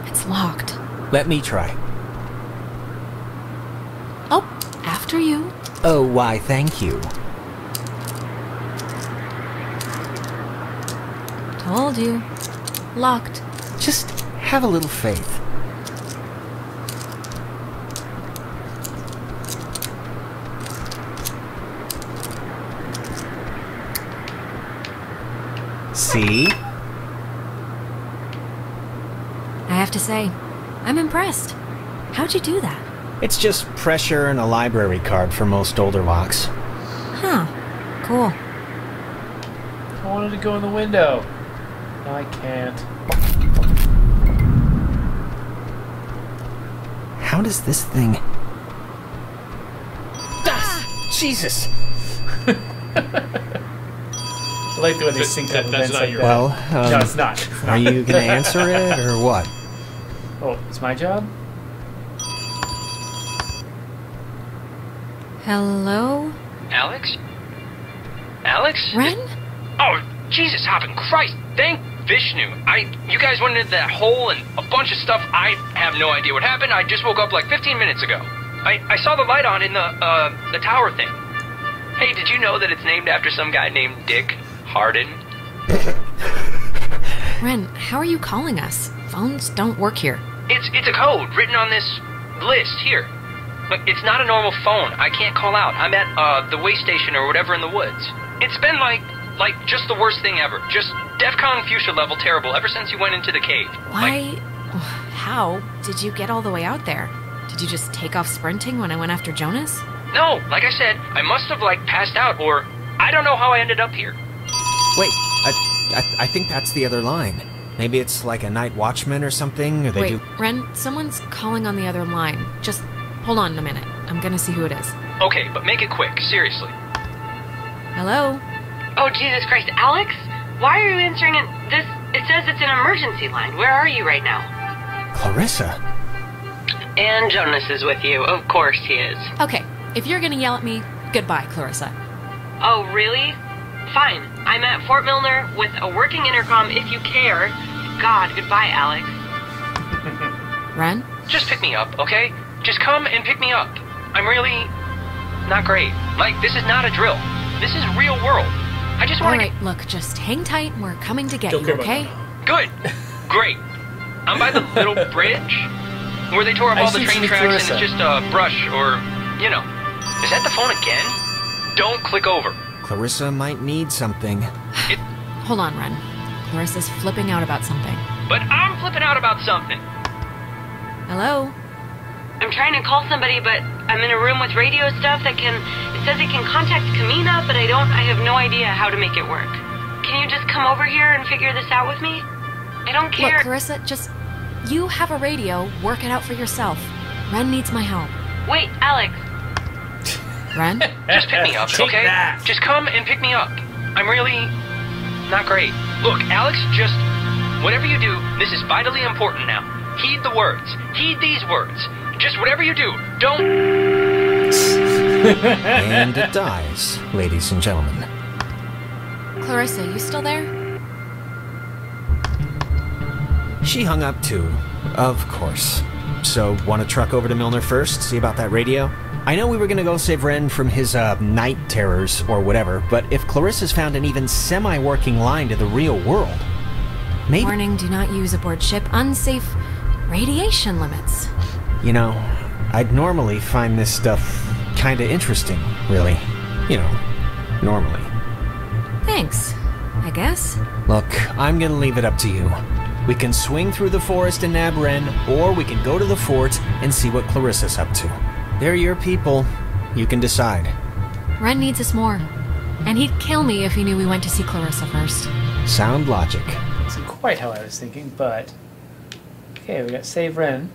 S11: It's locked.
S4: Let me try.
S11: Oh, after you.
S4: Oh, why, thank you.
S11: Told you. Locked.
S4: Just have a little faith. See?
S11: I have to say, I'm impressed. How'd you do that?
S4: It's just pressure and a library card for most older locks.
S11: Huh. Cool.
S1: I wanted to go in the window. No, I can't.
S4: How does this thing... Ah! Jesus!
S1: I like the way they sync up events like that.
S4: Well,
S1: no, it's not.
S4: Are you gonna answer it, or what?
S1: Oh, it's my job?
S11: Hello?
S13: Alex? Alex?
S11: Ren?
S13: Oh, Jesus hopping Christ! Thank Vishnu. You guys went into that hole and a bunch of stuff. I have no idea what happened. I just woke up like 15 minutes ago. I saw the light on in the tower thing. Hey, did you know that it's named after some guy named Dick Harden?
S11: Ren, how are you calling us? Phones don't work here.
S13: It's a code written on this list here. Look, it's not a normal phone. I can't call out. I'm at the way station or whatever in the woods. It's been like just the worst thing ever. Just DEFCON fuchsia level terrible ever since you went into the cave.
S11: Why? How did you get all the way out there? Did you just take off sprinting when I went after Jonas?
S13: No, like I said, I must have passed out, or I don't know how I ended up here.
S4: Wait, I think that's the other line. Maybe it's like a night watchman or something, or they
S11: Wait,
S4: do...
S11: Ren, someone's calling on the other line. Just hold on a minute. I'm gonna see who it is.
S13: Okay, but make it quick, seriously.
S11: Hello?
S8: Oh, Jesus Christ, Alex? Why are you answering it? It says it's an emergency line. Where are you right now?
S4: Clarissa.
S8: And Jonas is with you. Of course he is.
S11: Okay, if you're gonna yell at me, goodbye, Clarissa.
S8: Oh, really? Fine. I'm at Fort Milner with a working intercom if you care. God, goodbye, Alex.
S11: Ren?
S13: Just pick me up, okay? Just come and pick me up. I'm really not great. Like, this is not a drill. This is real world. I just want to...
S11: Alright, look, just hang tight. We're coming to get you, okay?
S13: Good. Great. I'm by the little bridge where they tore up all the train tracks and it's just brush or, you know. Is that the phone again? Don't click over.
S4: Clarissa might need something.
S11: Hold on, Ren. Clarissa's flipping out about something.
S13: But I'm flipping out about something.
S11: Hello?
S8: I'm trying to call somebody, but I'm in a room with radio stuff that it says it can contact Kamina, but I have no idea how to make it work. Can you just come over here and figure this out with me? I don't care.
S11: Look, Clarissa, you have a radio, work it out for yourself. Ren needs my help.
S8: Wait, Alex.
S11: Ren?
S13: Just pick me up, okay? Just come and pick me up. I'm really not great. Look, Alex, just whatever you do, this is vitally important now. Heed the words. Heed these words. Just whatever you do, don't...
S4: And it dies, ladies and gentlemen.
S11: Clarissa, you still there?
S4: She hung up too, of course. So, want to truck over to Milner first, see about that radio? I know we were gonna go save Ren from his, night terrors or whatever, but if Clarissa's found an even semi-working line to the real world, maybe...
S11: Warning, do not use aboard ship. Unsafe radiation limits.
S4: You know, I'd normally find this stuff kinda interesting, really. You know, normally.
S11: Thanks, I guess.
S4: Look, I'm gonna leave it up to you. We can swing through the forest and nab Ren, or we can go to the fort and see what Clarissa's up to. They're your people. You can decide.
S11: Ren needs us more. And he'd kill me if he knew we went to see Clarissa first.
S4: Sound logic.
S1: Isn't quite how I was thinking, but... Okay, we got Save Ren.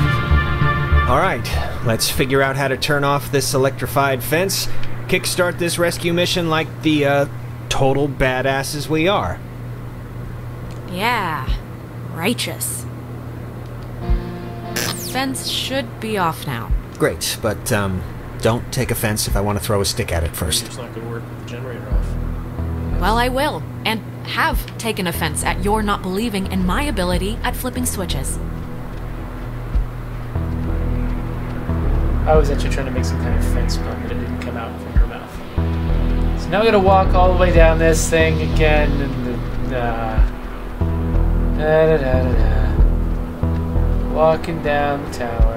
S4: Alright, let's figure out how to turn off this electrified fence, kickstart this rescue mission like the, total badasses we are.
S11: Yeah, righteous. Fence should be off now.
S4: Great, but don't take offense if I want to throw a stick at it first.
S2: It's not going to work with the generator off.
S11: Well, I will, and have taken offense at your not believing in my ability at flipping switches.
S1: I was actually trying to make some kind of fence pun, but it didn't come out from her mouth. So now we gotta walk all the way down this thing again, and walking down the tower.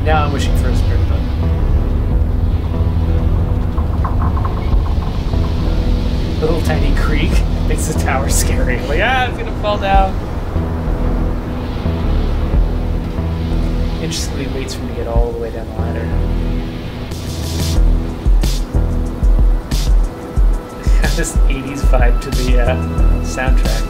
S1: Now I'm wishing for a sprint button. Little tiny creek makes the tower scary. Like, it's gonna fall down. Interestingly waits for me to get all the way down the ladder. Got this 80s vibe to the soundtrack.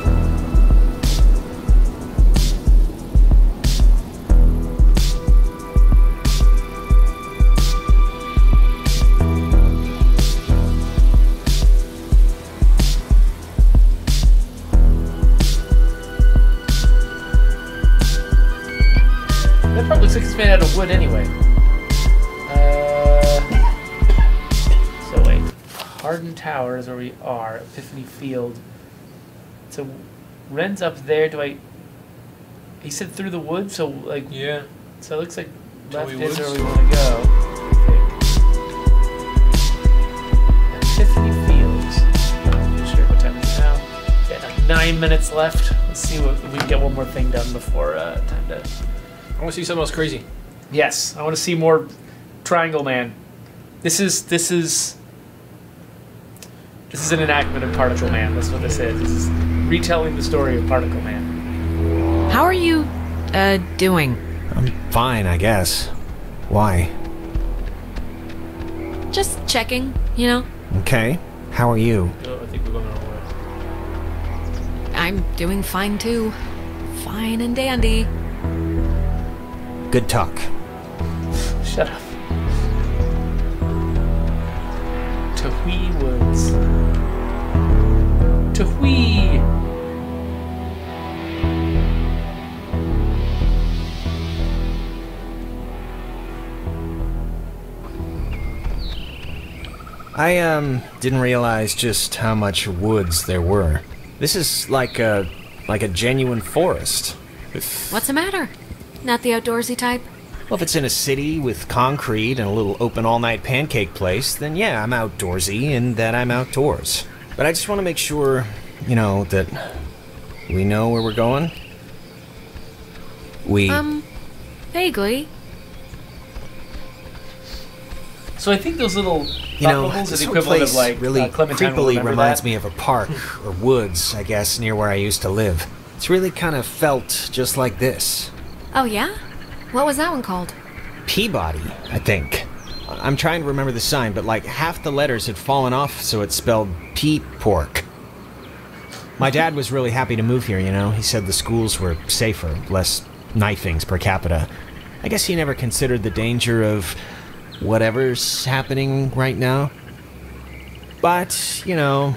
S1: Looks like it's made out of wood anyway. So wait. Hardened Tower is where we are. Epiphany Field. So Ren's up there. He said through the woods, so like...
S2: Yeah.
S1: So it looks like left
S2: Toby
S1: is
S2: Woods.
S1: where we want to go. Epiphany Fields. I'm not sure what time it is now. Yeah, like 9 minutes left. Let's see if we can get one more thing done before time to...
S2: I want to see something else crazy.
S1: Yes, I want to see more Triangle Man. This is an enactment of Particle Man. That's what this is. This is retelling the story of Particle Man.
S11: How are you, doing?
S4: I'm fine, I guess. Why?
S11: Just checking, you know?
S4: Okay. How are you?
S2: Oh, I think we're going the wrong way.
S11: I'm doing fine, too. Fine and dandy.
S4: Good talk.
S1: Shut up. Tawee Woods. Tawee!
S4: I didn't realize just how much woods there were. This is like a genuine forest.
S11: What's the matter? Not the outdoorsy type?
S4: Well, if it's in a city with concrete and a little open all-night pancake place, then yeah, I'm outdoorsy and that I'm outdoors. But I just want to make sure, you know, that we know where we're going.
S11: Vaguely.
S1: So I think those little
S4: You know,
S1: bubbles are
S4: this
S1: the
S4: whole
S1: equivalent of
S4: place
S1: like
S4: really
S1: Clementine.
S4: creepily reminds
S1: that?
S4: me of a park or woods, I guess, near where I used to live. It's really kind of felt just like this.
S11: Oh, yeah? What was that one called?
S4: Peabody, I think. I'm trying to remember the sign, but like half the letters had fallen off, so it spelled pork. My dad was really happy to move here, you know. He said the schools were safer, less knifings per capita. I guess he never considered the danger of whatever's happening right now. But, you know,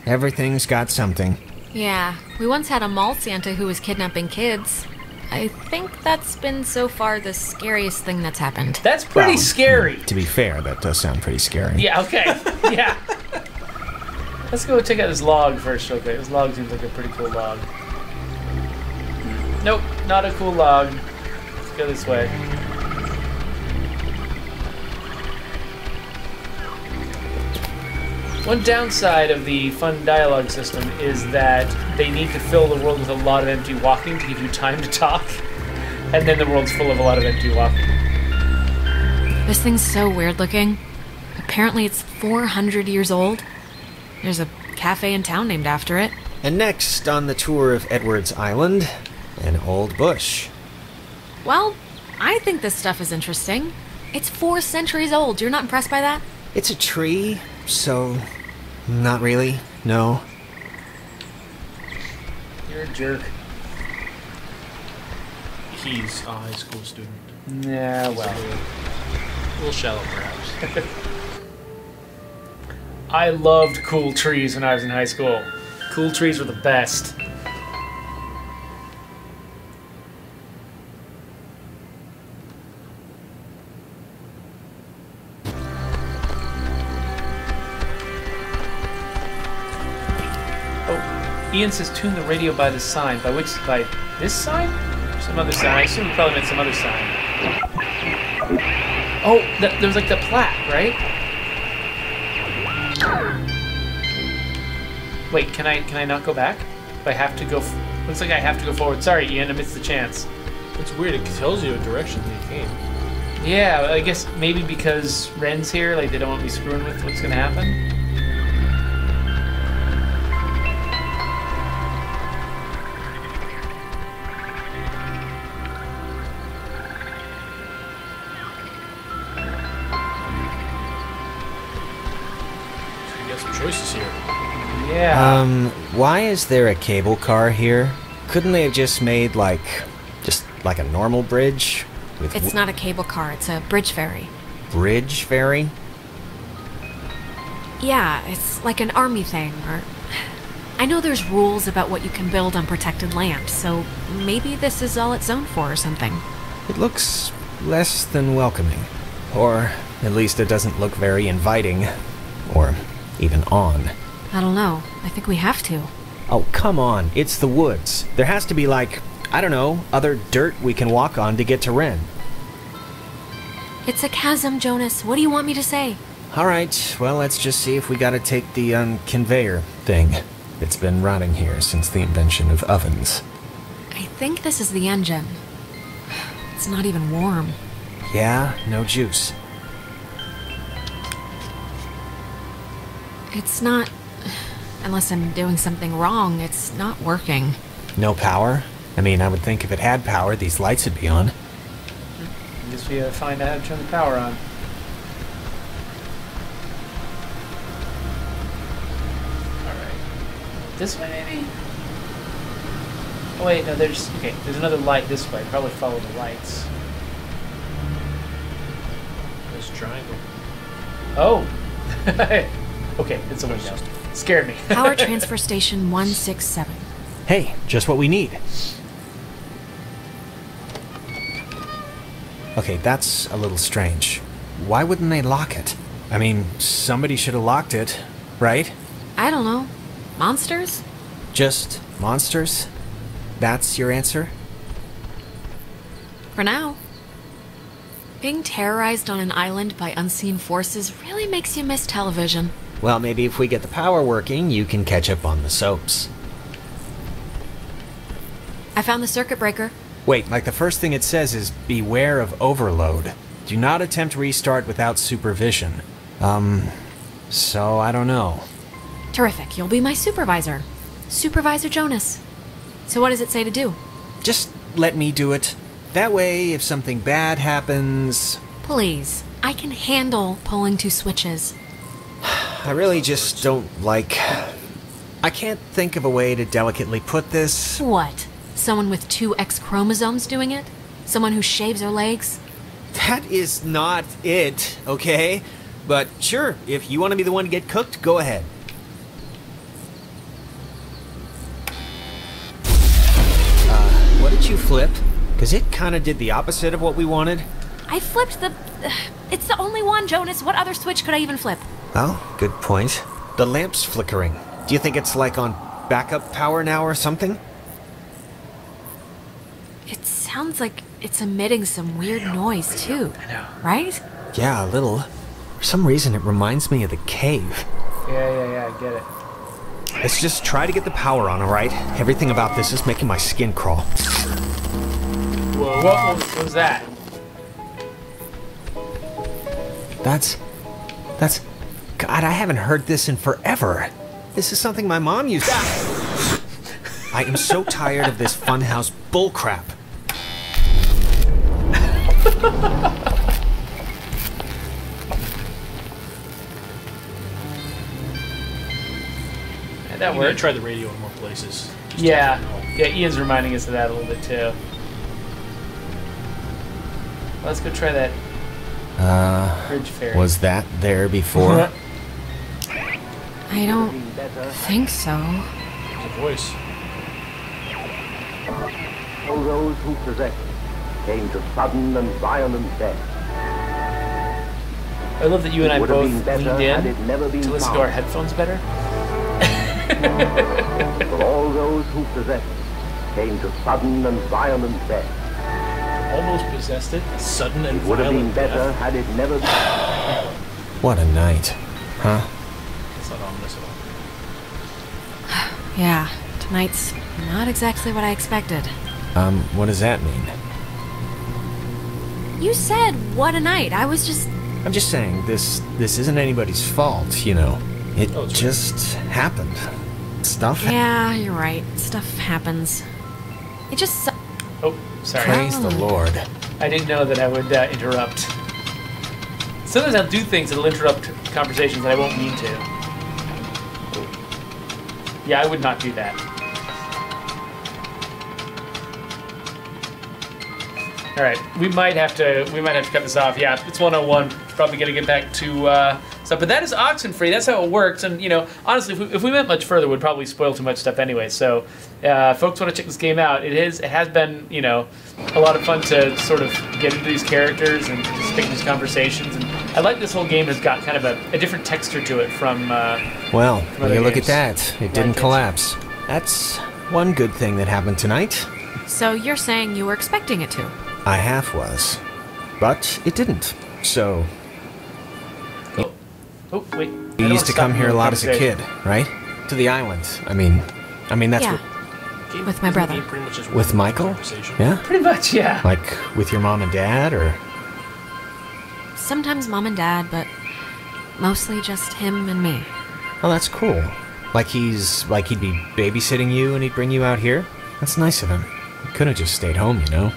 S4: everything's got something.
S11: Yeah, we once had a mall Santa who was kidnapping kids. I think that's been so far the scariest thing that's happened.
S1: That's pretty
S4: Well,
S1: scary.
S4: To be fair, that does sound pretty scary.
S1: Yeah, okay. Yeah. Let's go check out this log first, real quick. This log seems like a pretty cool log. Nope, not a cool log. Let's go this way. One downside of the fun dialogue system is that they need to fill the world with a lot of empty walking to give you time to talk, and then the world's full of a lot of empty walking.
S11: This thing's so weird looking. Apparently it's 400 years old. There's a cafe in town named after it.
S4: And next on the tour of Edwards Island, an old bush.
S11: Well, I think this stuff is interesting. It's 4 centuries old. You're not impressed by that?
S4: It's a tree, so not really, no.
S1: You're a jerk.
S2: He's a high school student.
S1: Yeah, well.
S2: A little shallow, perhaps.
S1: I loved cool trees when I was in high school. Cool trees were the best. Ian says tune the radio by the sign. By which? By this sign? Some other sign. I assume it probably meant some other sign. Oh, there was like the plaque, right? Wait, can I not go back? If I have to go... looks like I have to go forward. Sorry, Ian, I missed the chance.
S2: It's weird. It tells you a direction that you came.
S1: Yeah, I guess maybe because Ren's here, like they don't want me screwing with what's gonna happen.
S2: Choices here.
S1: Yeah.
S4: Why is there a cable car here? Couldn't they have just made like a normal bridge?
S11: It's not a cable car, it's a bridge ferry.
S4: Bridge ferry?
S11: Yeah, it's like an army thing, or... I know there's rules about what you can build on protected land, so maybe this is all it's zoned for or something.
S4: It looks less than welcoming. Or at least it doesn't look very inviting. Or even on.
S11: I don't know. I think we have to.
S4: Oh, come on. It's the woods. There has to be, like, I don't know, other dirt we can walk on to get to Ren.
S11: It's a chasm, Jonas. What do you want me to say?
S4: Alright, well, let's just see if we gotta take the, conveyor thing. It's been rotting here since the invention of ovens.
S11: I think this is the engine. It's not even warm.
S4: Yeah, no juice.
S11: It's not... Unless I'm doing something wrong, it's not working.
S4: No power? I mean, I would think if it had power, these lights would be on.
S1: I guess we gotta find out how to turn the power on. Alright. This way, maybe? Oh, wait, no, there's another light this way. Probably follow the lights.
S2: There's a triangle.
S1: Oh! Okay, it's a window. Scared me.
S11: Power transfer station 167.
S4: Hey, just what we need. Okay, that's a little strange. Why wouldn't they lock it? I mean, somebody should have locked it, right?
S11: I don't know. Monsters?
S4: Just monsters? That's your answer?
S11: For now. Being terrorized on an island by unseen forces really makes you miss television.
S4: Well, maybe if we get the power working, you can catch up on the soaps.
S11: I found the circuit breaker.
S4: Wait, like the first thing it says is, beware of overload. Do not attempt restart without supervision. So I don't know.
S11: Terrific, you'll be my supervisor. Supervisor Jonas. So what does it say to do?
S4: Just let me do it. That way, if something bad happens...
S11: Please, I can handle pulling two switches.
S4: I really just don't like... I can't think of a way to delicately put this.
S11: What? Someone with 2 X chromosomes doing it? Someone who shaves her legs?
S4: That is not it, okay? But sure, if you want to be the one to get cooked, go ahead. What did you flip? Because it kind of did the opposite of what we wanted.
S11: I flipped the... It's the only one, Jonas. What other switch could I even flip?
S4: Oh, good point. The lamp's flickering. Do you think it's like on backup power now or something?
S11: It sounds like it's emitting some weird noise, too.
S1: I know.
S11: Right?
S4: Yeah, a little. For some reason, it reminds me of the cave.
S1: Yeah, I get it.
S4: Let's just try to get the power on, alright? Everything about this is making my skin crawl.
S1: Whoa, what was that?
S4: That's... God, I haven't heard this in forever. This is something my mom used to... I am so tired of this funhouse bullcrap.
S1: That worked.
S2: Try the radio in more places.
S1: Yeah, Ian's reminding us of that a little bit too. Let's go try that bridge ferry.
S4: Was that there before?
S11: I don't think so.
S2: The voice.
S12: All those who possess it came to sudden and violent death.
S1: I love that you and I
S12: Would have
S1: both
S12: been better
S1: leaned in
S12: had it never been
S1: to listen to our
S12: found.
S1: headphones better.
S12: For all those who possess it came to sudden and violent death.
S2: Almost possessed it. Sudden and
S12: Would have been
S2: violent
S12: better
S2: death.
S12: had it never been.
S4: What a night. Huh?
S2: It's not ominous at all.
S11: Yeah, tonight's not exactly what I expected.
S4: What does that mean?
S11: You said, what a night. I was just...
S4: I'm just saying, this isn't anybody's fault, you know. It
S2: Oh, it's
S4: just happened. Stuff
S11: Yeah, you're right. Stuff happens. It just...
S1: Oh, sorry.
S4: Praise the Lord.
S1: I didn't know that I would interrupt. Sometimes I'll do things that'll interrupt conversations that I won't mean to. Yeah, I would not do that. All right, we might have to cut this off. Yeah, it's 101. Probably gonna get back to stuff, but that is Oxenfree. That's how it works. And you know, honestly, if we went much further, we'd probably spoil too much stuff anyway. So, folks want to check this game out. It has been, you know, a lot of fun to sort of get into these characters and participate in these conversations. And I like this whole game has got kind of a different texture to it from.
S4: Well,
S1: from
S4: will
S1: other
S4: you look at
S1: games.
S4: that? It didn't collapse. That's one good thing that happened tonight.
S11: So you're saying you were expecting it to?
S4: I half was. But it didn't. So,
S1: Oh wait.
S4: you used to come here a lot as a kid, right? To the island. I mean that's
S11: Yeah. With my brother.
S4: with Michael? Yeah?
S1: Pretty much, yeah.
S4: Like with your mom and dad, or?
S11: Sometimes mom and dad, but mostly just him and me.
S4: Oh, that's cool. Like he'd be babysitting you and he'd bring you out here? That's nice of him. He could have just stayed home, you know?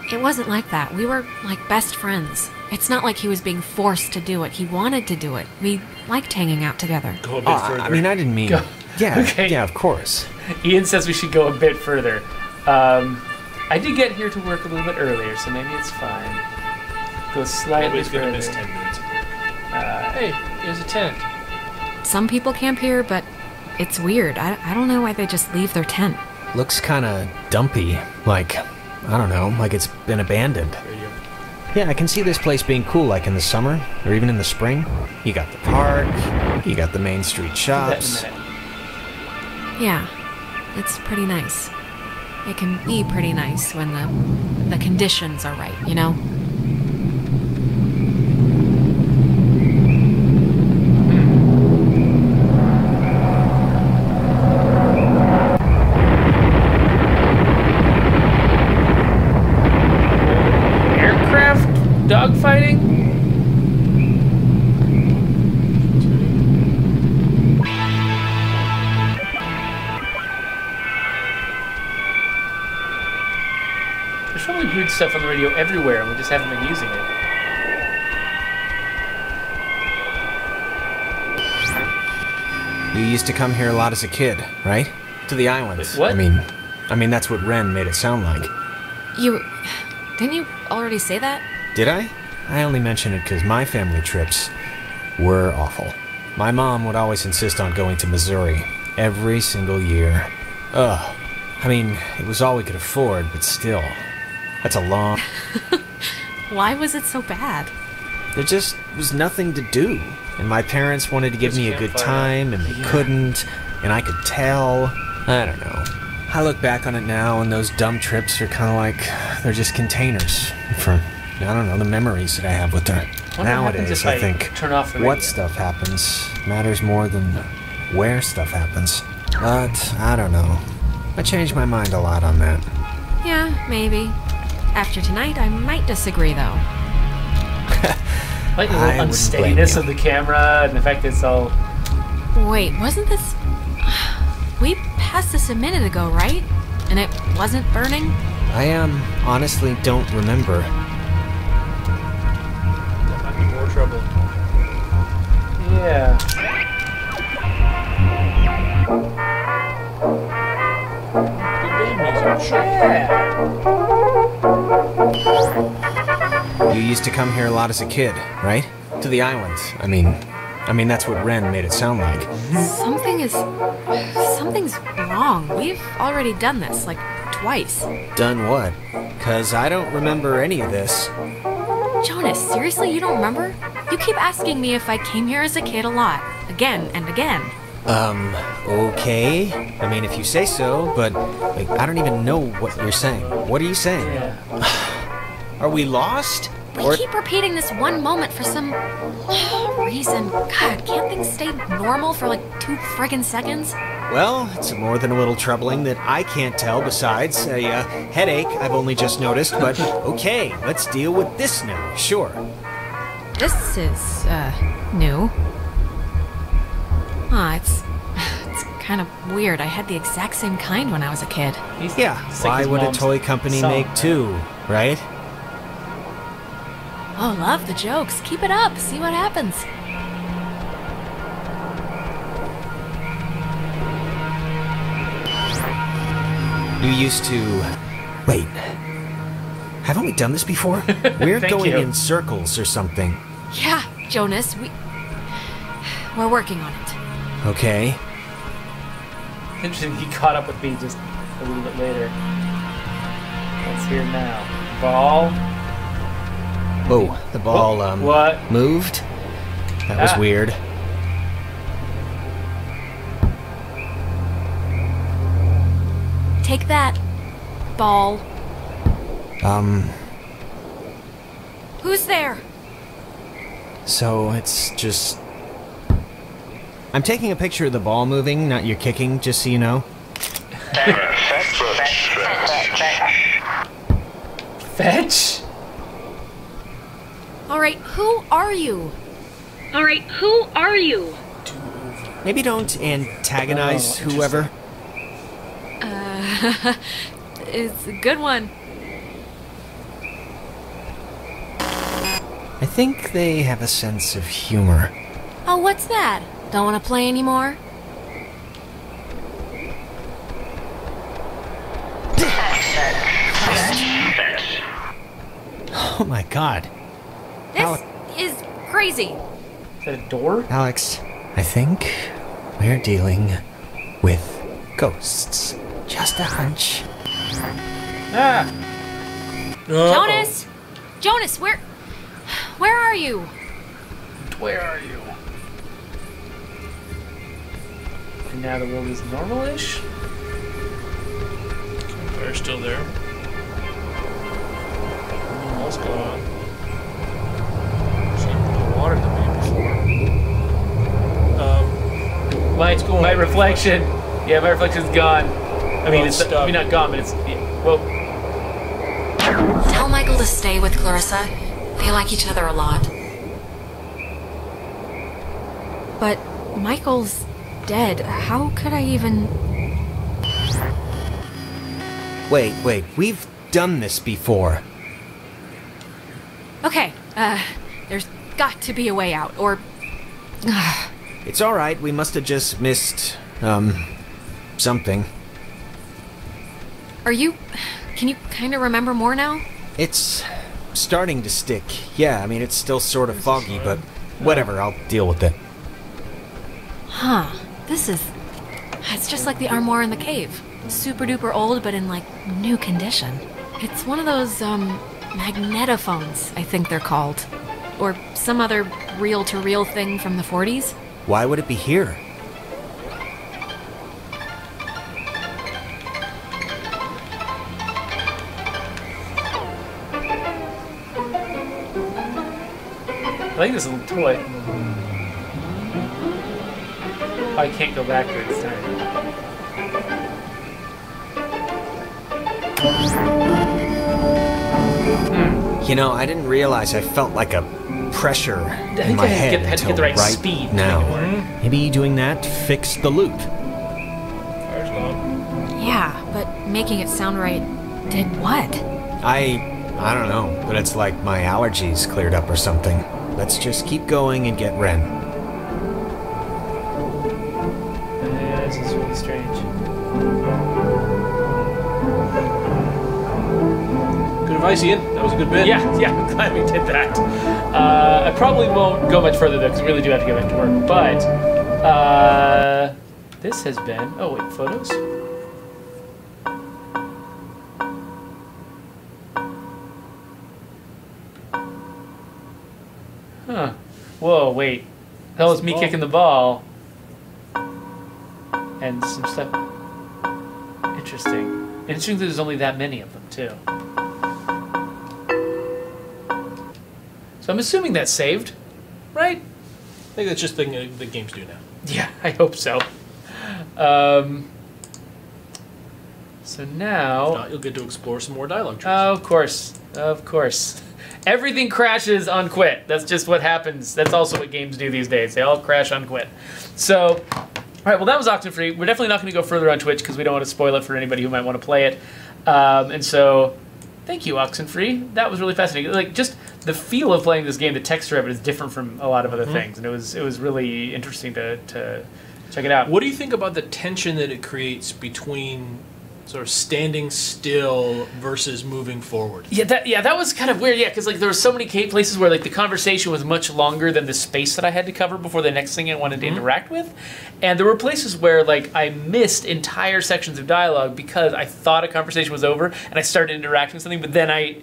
S11: It wasn't like that. We were like best friends. It's not like he was being forced to do it. He wanted to do it. We liked hanging out together.
S2: Go a bit further.
S4: I mean, I didn't mean...
S1: Go.
S4: Yeah,
S1: Okay.
S4: yeah, of course.
S1: Ian says we should go a bit further. I did get here to work a little bit earlier, so maybe it's fine. Go slightly
S2: Nobody's
S1: further.
S2: gonna miss 10 minutes. Hey, here's a tent.
S11: Some people camp here, but it's weird. I don't know why they just leave their tent.
S4: Looks kinda dumpy. Like, I don't know, like it's been abandoned. Yeah, I can see this place being cool, like in the summer, or even in the spring. You got the park, you got the main street shops.
S11: Yeah, it's pretty nice. It can be pretty nice when the conditions are right, you know?
S1: Aircraft dogfighting? There's probably weird stuff on the radio everywhere, and we just haven't been using it.
S4: You used to come here a lot as a kid, right? To the islands.
S1: What?
S4: I mean that's what Ren made it sound like.
S11: Didn't you already say that?
S4: Did I? I only mention it because my family trips were awful. My mom would always insist on going to Missouri every single year. Ugh. I mean, it was all we could afford, but still. That's a long...
S11: Why was it so bad?
S4: There just was nothing to do. And my parents wanted to give me a good time, and they couldn't, and I could tell. I don't know. I look back on it now, and those dumb trips are kind of like, they're just containers for, I don't know, the memories that I have with her.
S1: What happens
S4: Nowadays,
S1: if
S4: I think
S1: turn off the
S4: what
S1: radio?
S4: stuff happens matters more than where stuff happens. But, I don't know. I changed my mind a lot on that.
S11: Yeah, maybe. After tonight, I might disagree, though.
S1: Like the
S4: I
S1: little
S4: wouldn't
S1: unsteadiness
S4: blame
S1: of the camera and the fact that it's all...
S11: Wait, wasn't this... We passed this a minute ago, right? And it wasn't burning?
S4: I honestly don't remember.
S2: That might be more trouble.
S1: Yeah.
S2: Good game music.
S1: Yeah.
S4: You used to come here a lot as a kid, right? To the island. I mean, that's what Ren made it sound like.
S11: Something's wrong. We've already done this, like, twice.
S4: Done what? 'Cause I don't remember any of this.
S11: Jonas, seriously, you don't remember? You keep asking me if I came here as a kid a lot. Again and again.
S4: Okay. I mean, if you say so, but, like, I don't even know what you're saying. What are you saying?
S1: Yeah.
S4: Are we lost?
S11: We keep repeating this one moment for some reason. God, can't things stay normal for like 2 friggin' seconds?
S4: Well, it's more than a little troubling that I can't tell besides a headache I've only just noticed, but okay, let's deal with this now, sure.
S11: This is, new. It's kind of weird. I had the exact same kind when I was a kid.
S4: Yeah, why would a toy company make two, right?
S11: Oh, love the jokes. Keep it up. See what happens.
S4: You used to... Wait. Haven't we done this before? We're going in circles or something.
S11: Yeah, Jonas, we're working on it.
S4: Okay.
S1: Interesting, he caught up with me just a little bit later. Let's hear now. Ball.
S4: Whoa, the ball,
S1: what?
S4: Moved? That was weird.
S11: Take that, ball. Who's there?
S4: So it's just... I'm taking a picture of the ball moving, not your kicking, just so you know.
S1: Fetch?
S11: Alright, who are you?
S4: Maybe don't antagonize whoever.
S11: It's a good one.
S4: I think they have a sense of humor.
S11: Oh, what's that? Don't want to play anymore?
S4: Oh my god.
S11: This is crazy.
S1: Is that a door?
S4: Alex, I think we're dealing with ghosts. Just a hunch.
S1: Ah!
S11: Jonas! Jonas, where are you?
S1: Where are you? And now the world is normal-ish?
S2: They're still there. What's going on? Same with the water than me before.
S1: My reflection. Yeah, my reflection's gone. I mean, it's not gone, but it's... Yeah, well...
S11: Tell Michael to stay with Clarissa. They like each other a lot. But Michael's dead. How could I even...
S4: Wait, we've done this before.
S11: Okay, there's got to be a way out, or...
S4: It's alright, we must have just missed, something.
S11: Can you kind of remember more now?
S4: It's starting to stick. Yeah, I mean, it's still sort of foggy, but whatever, I'll deal with it.
S11: Huh, it's just like the armoire in the cave. Super duper old, but in, like, new condition. It's one of those, magnetophones, I think they're called. Or some other reel-to-reel thing from the 40s.
S4: Why would it be here?
S1: I like this little toy. Oh, I can't go backwards, time.
S4: You know, I didn't realize I felt like a pressure in my head
S1: had to get the right speed
S4: now. Maybe doing that fixed the loop.
S2: Fire's gone.
S11: Yeah, but making it sound right did what?
S4: I don't know, but it's like my allergies cleared up or something. Let's just keep going and get Ren.
S1: Yeah, this is really strange.
S2: Good advice, Ian. That was a good bit.
S1: Yeah, I'm glad we did that. I probably won't go much further though, because we really do have to get back to work. But this has been. Oh wait, photos. Huh. Whoa, wait. That was me kicking the ball. And some stuff. Interesting. Interesting that there's only that many of them, too. So I'm assuming that's saved, right?
S2: I think that's just the thing that games do now.
S1: Yeah, I hope so. So now...
S2: If not, you'll get to explore some more dialogue trees.
S1: Oh, of course. Of course. Everything crashes on quit. That's just what happens. That's also what games do these days. They all crash on quit. So, all right, well, that was Oxenfree. We're definitely not going to go further on Twitch because we don't want to spoil it for anybody who might want to play it. And so, thank you, Oxenfree. That was really fascinating. Like, just the feel of playing this game, the texture of it is different from a lot of other things. And it was really interesting to check it out.
S2: What do you think about the tension that it creates between sort of standing still versus moving forward?
S1: Yeah, that was kind of weird. Yeah, because like there were so many places where like the conversation was much longer than the space that I had to cover before the next thing I wanted to interact with, and there were places where like I missed entire sections of dialogue because I thought a conversation was over and I started interacting with something, but then I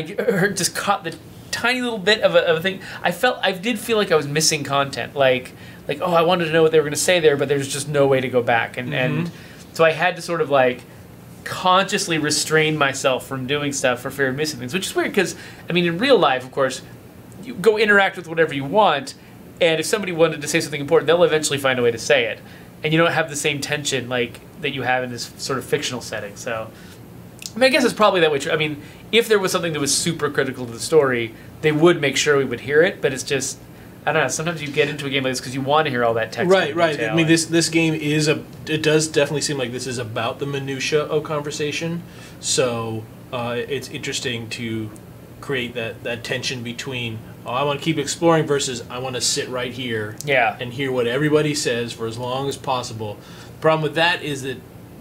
S1: just caught the tiny little bit of a thing. I did feel like I was missing content. Like oh, I wanted to know what they were going to say there, but there's just no way to go back, and so I had to sort of like consciously restrain myself from doing stuff for fear of missing things, which is weird because, I mean, in real life, of course, you go interact with whatever you want, and if somebody wanted to say something important, they'll eventually find a way to say it, and you don't have the same tension like that you have in this sort of fictional setting. So, I mean, I guess it's probably that way. I mean, if there was something that was super critical to the story, they would make sure we would hear it, but it's just, I don't know, sometimes you get into a game like this because you want to hear all that text.
S2: Right. I mean, this game is it does definitely seem like this is about the minutia of conversation. So it's interesting to create that tension between, oh, I want to keep exploring versus I want to sit right here and hear what everybody says for as long as possible. The problem with that is that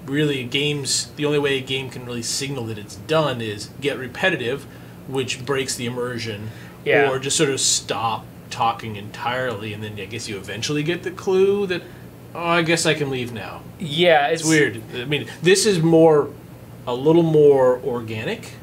S2: really the only way a game can really signal that it's done is get repetitive, which breaks the immersion, or just sort of stop talking entirely, and then I guess you eventually get the clue that, oh, I guess I can leave now.
S1: Yeah,
S2: it's weird. I mean, this is a little more organic,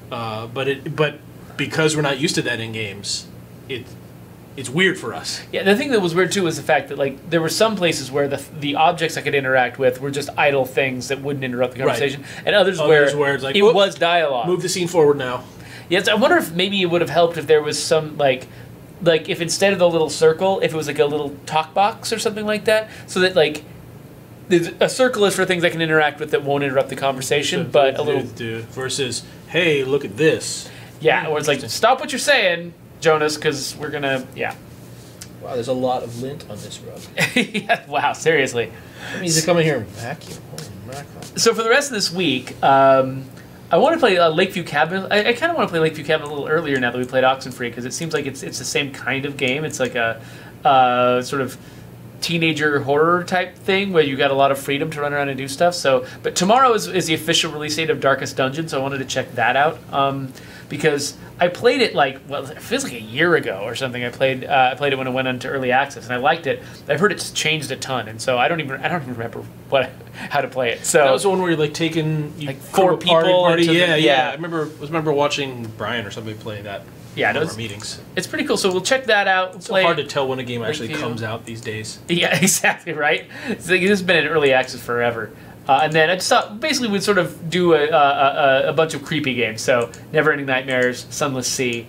S2: but because we're not used to that in games, it's weird for us.
S1: Yeah, the thing that was weird too was the fact that like there were some places where the objects I could interact with were just idle things that wouldn't interrupt the conversation, and others where
S2: it's like,
S1: it was dialogue.
S2: Move the scene forward now.
S1: Yes, I wonder if maybe it would have helped if there was some like if instead of the little circle, if it was like a little talk box or something like that, so that like a circle is for things I can interact with that won't interrupt the conversation, but a little
S2: versus, hey, look at this.
S1: Yeah, or it's like, stop what you're saying, Jonas, because we're gonna
S2: Wow, there's a lot of lint on this rug.
S1: Yeah, wow, seriously.
S2: That means to come in here and vacuum. Holy mackerel.
S1: So for the rest of this week, I want to play Lakeview Cabin. I kind of want to play Lakeview Cabin a little earlier now that we played Oxenfree, because it seems like it's the same kind of game. It's like a sort of teenager horror type thing where you got a lot of freedom to run around and do stuff. So, but tomorrow is the official release date of Darkest Dungeon, so I wanted to check that out because I played it it feels like a year ago or something. I played it when it went into early access, and I liked it. I've heard it's changed a ton, and so I don't even remember how to play it. So
S2: that was the one where you're like taking
S1: like 4 people.
S2: Party. Yeah. I remember watching Brian or somebody play that.
S1: Yeah,
S2: in our meetings.
S1: It's pretty cool. So we'll check that out.
S2: It's so hard to tell when a game actually comes out these days.
S1: Yeah, exactly right. It's like it's been in early access forever. And then I just thought basically we'd sort of do a bunch of creepy games. So Neverending Nightmares, Sunless Sea,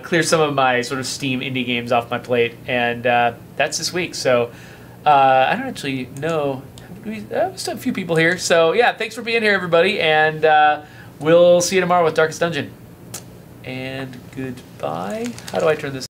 S1: clear some of my sort of Steam indie games off my plate, and that's this week. So I don't actually know. We still have a few people here. So yeah, thanks for being here, everybody, and we'll see you tomorrow with Darkest Dungeon. And goodbye. How do I turn this?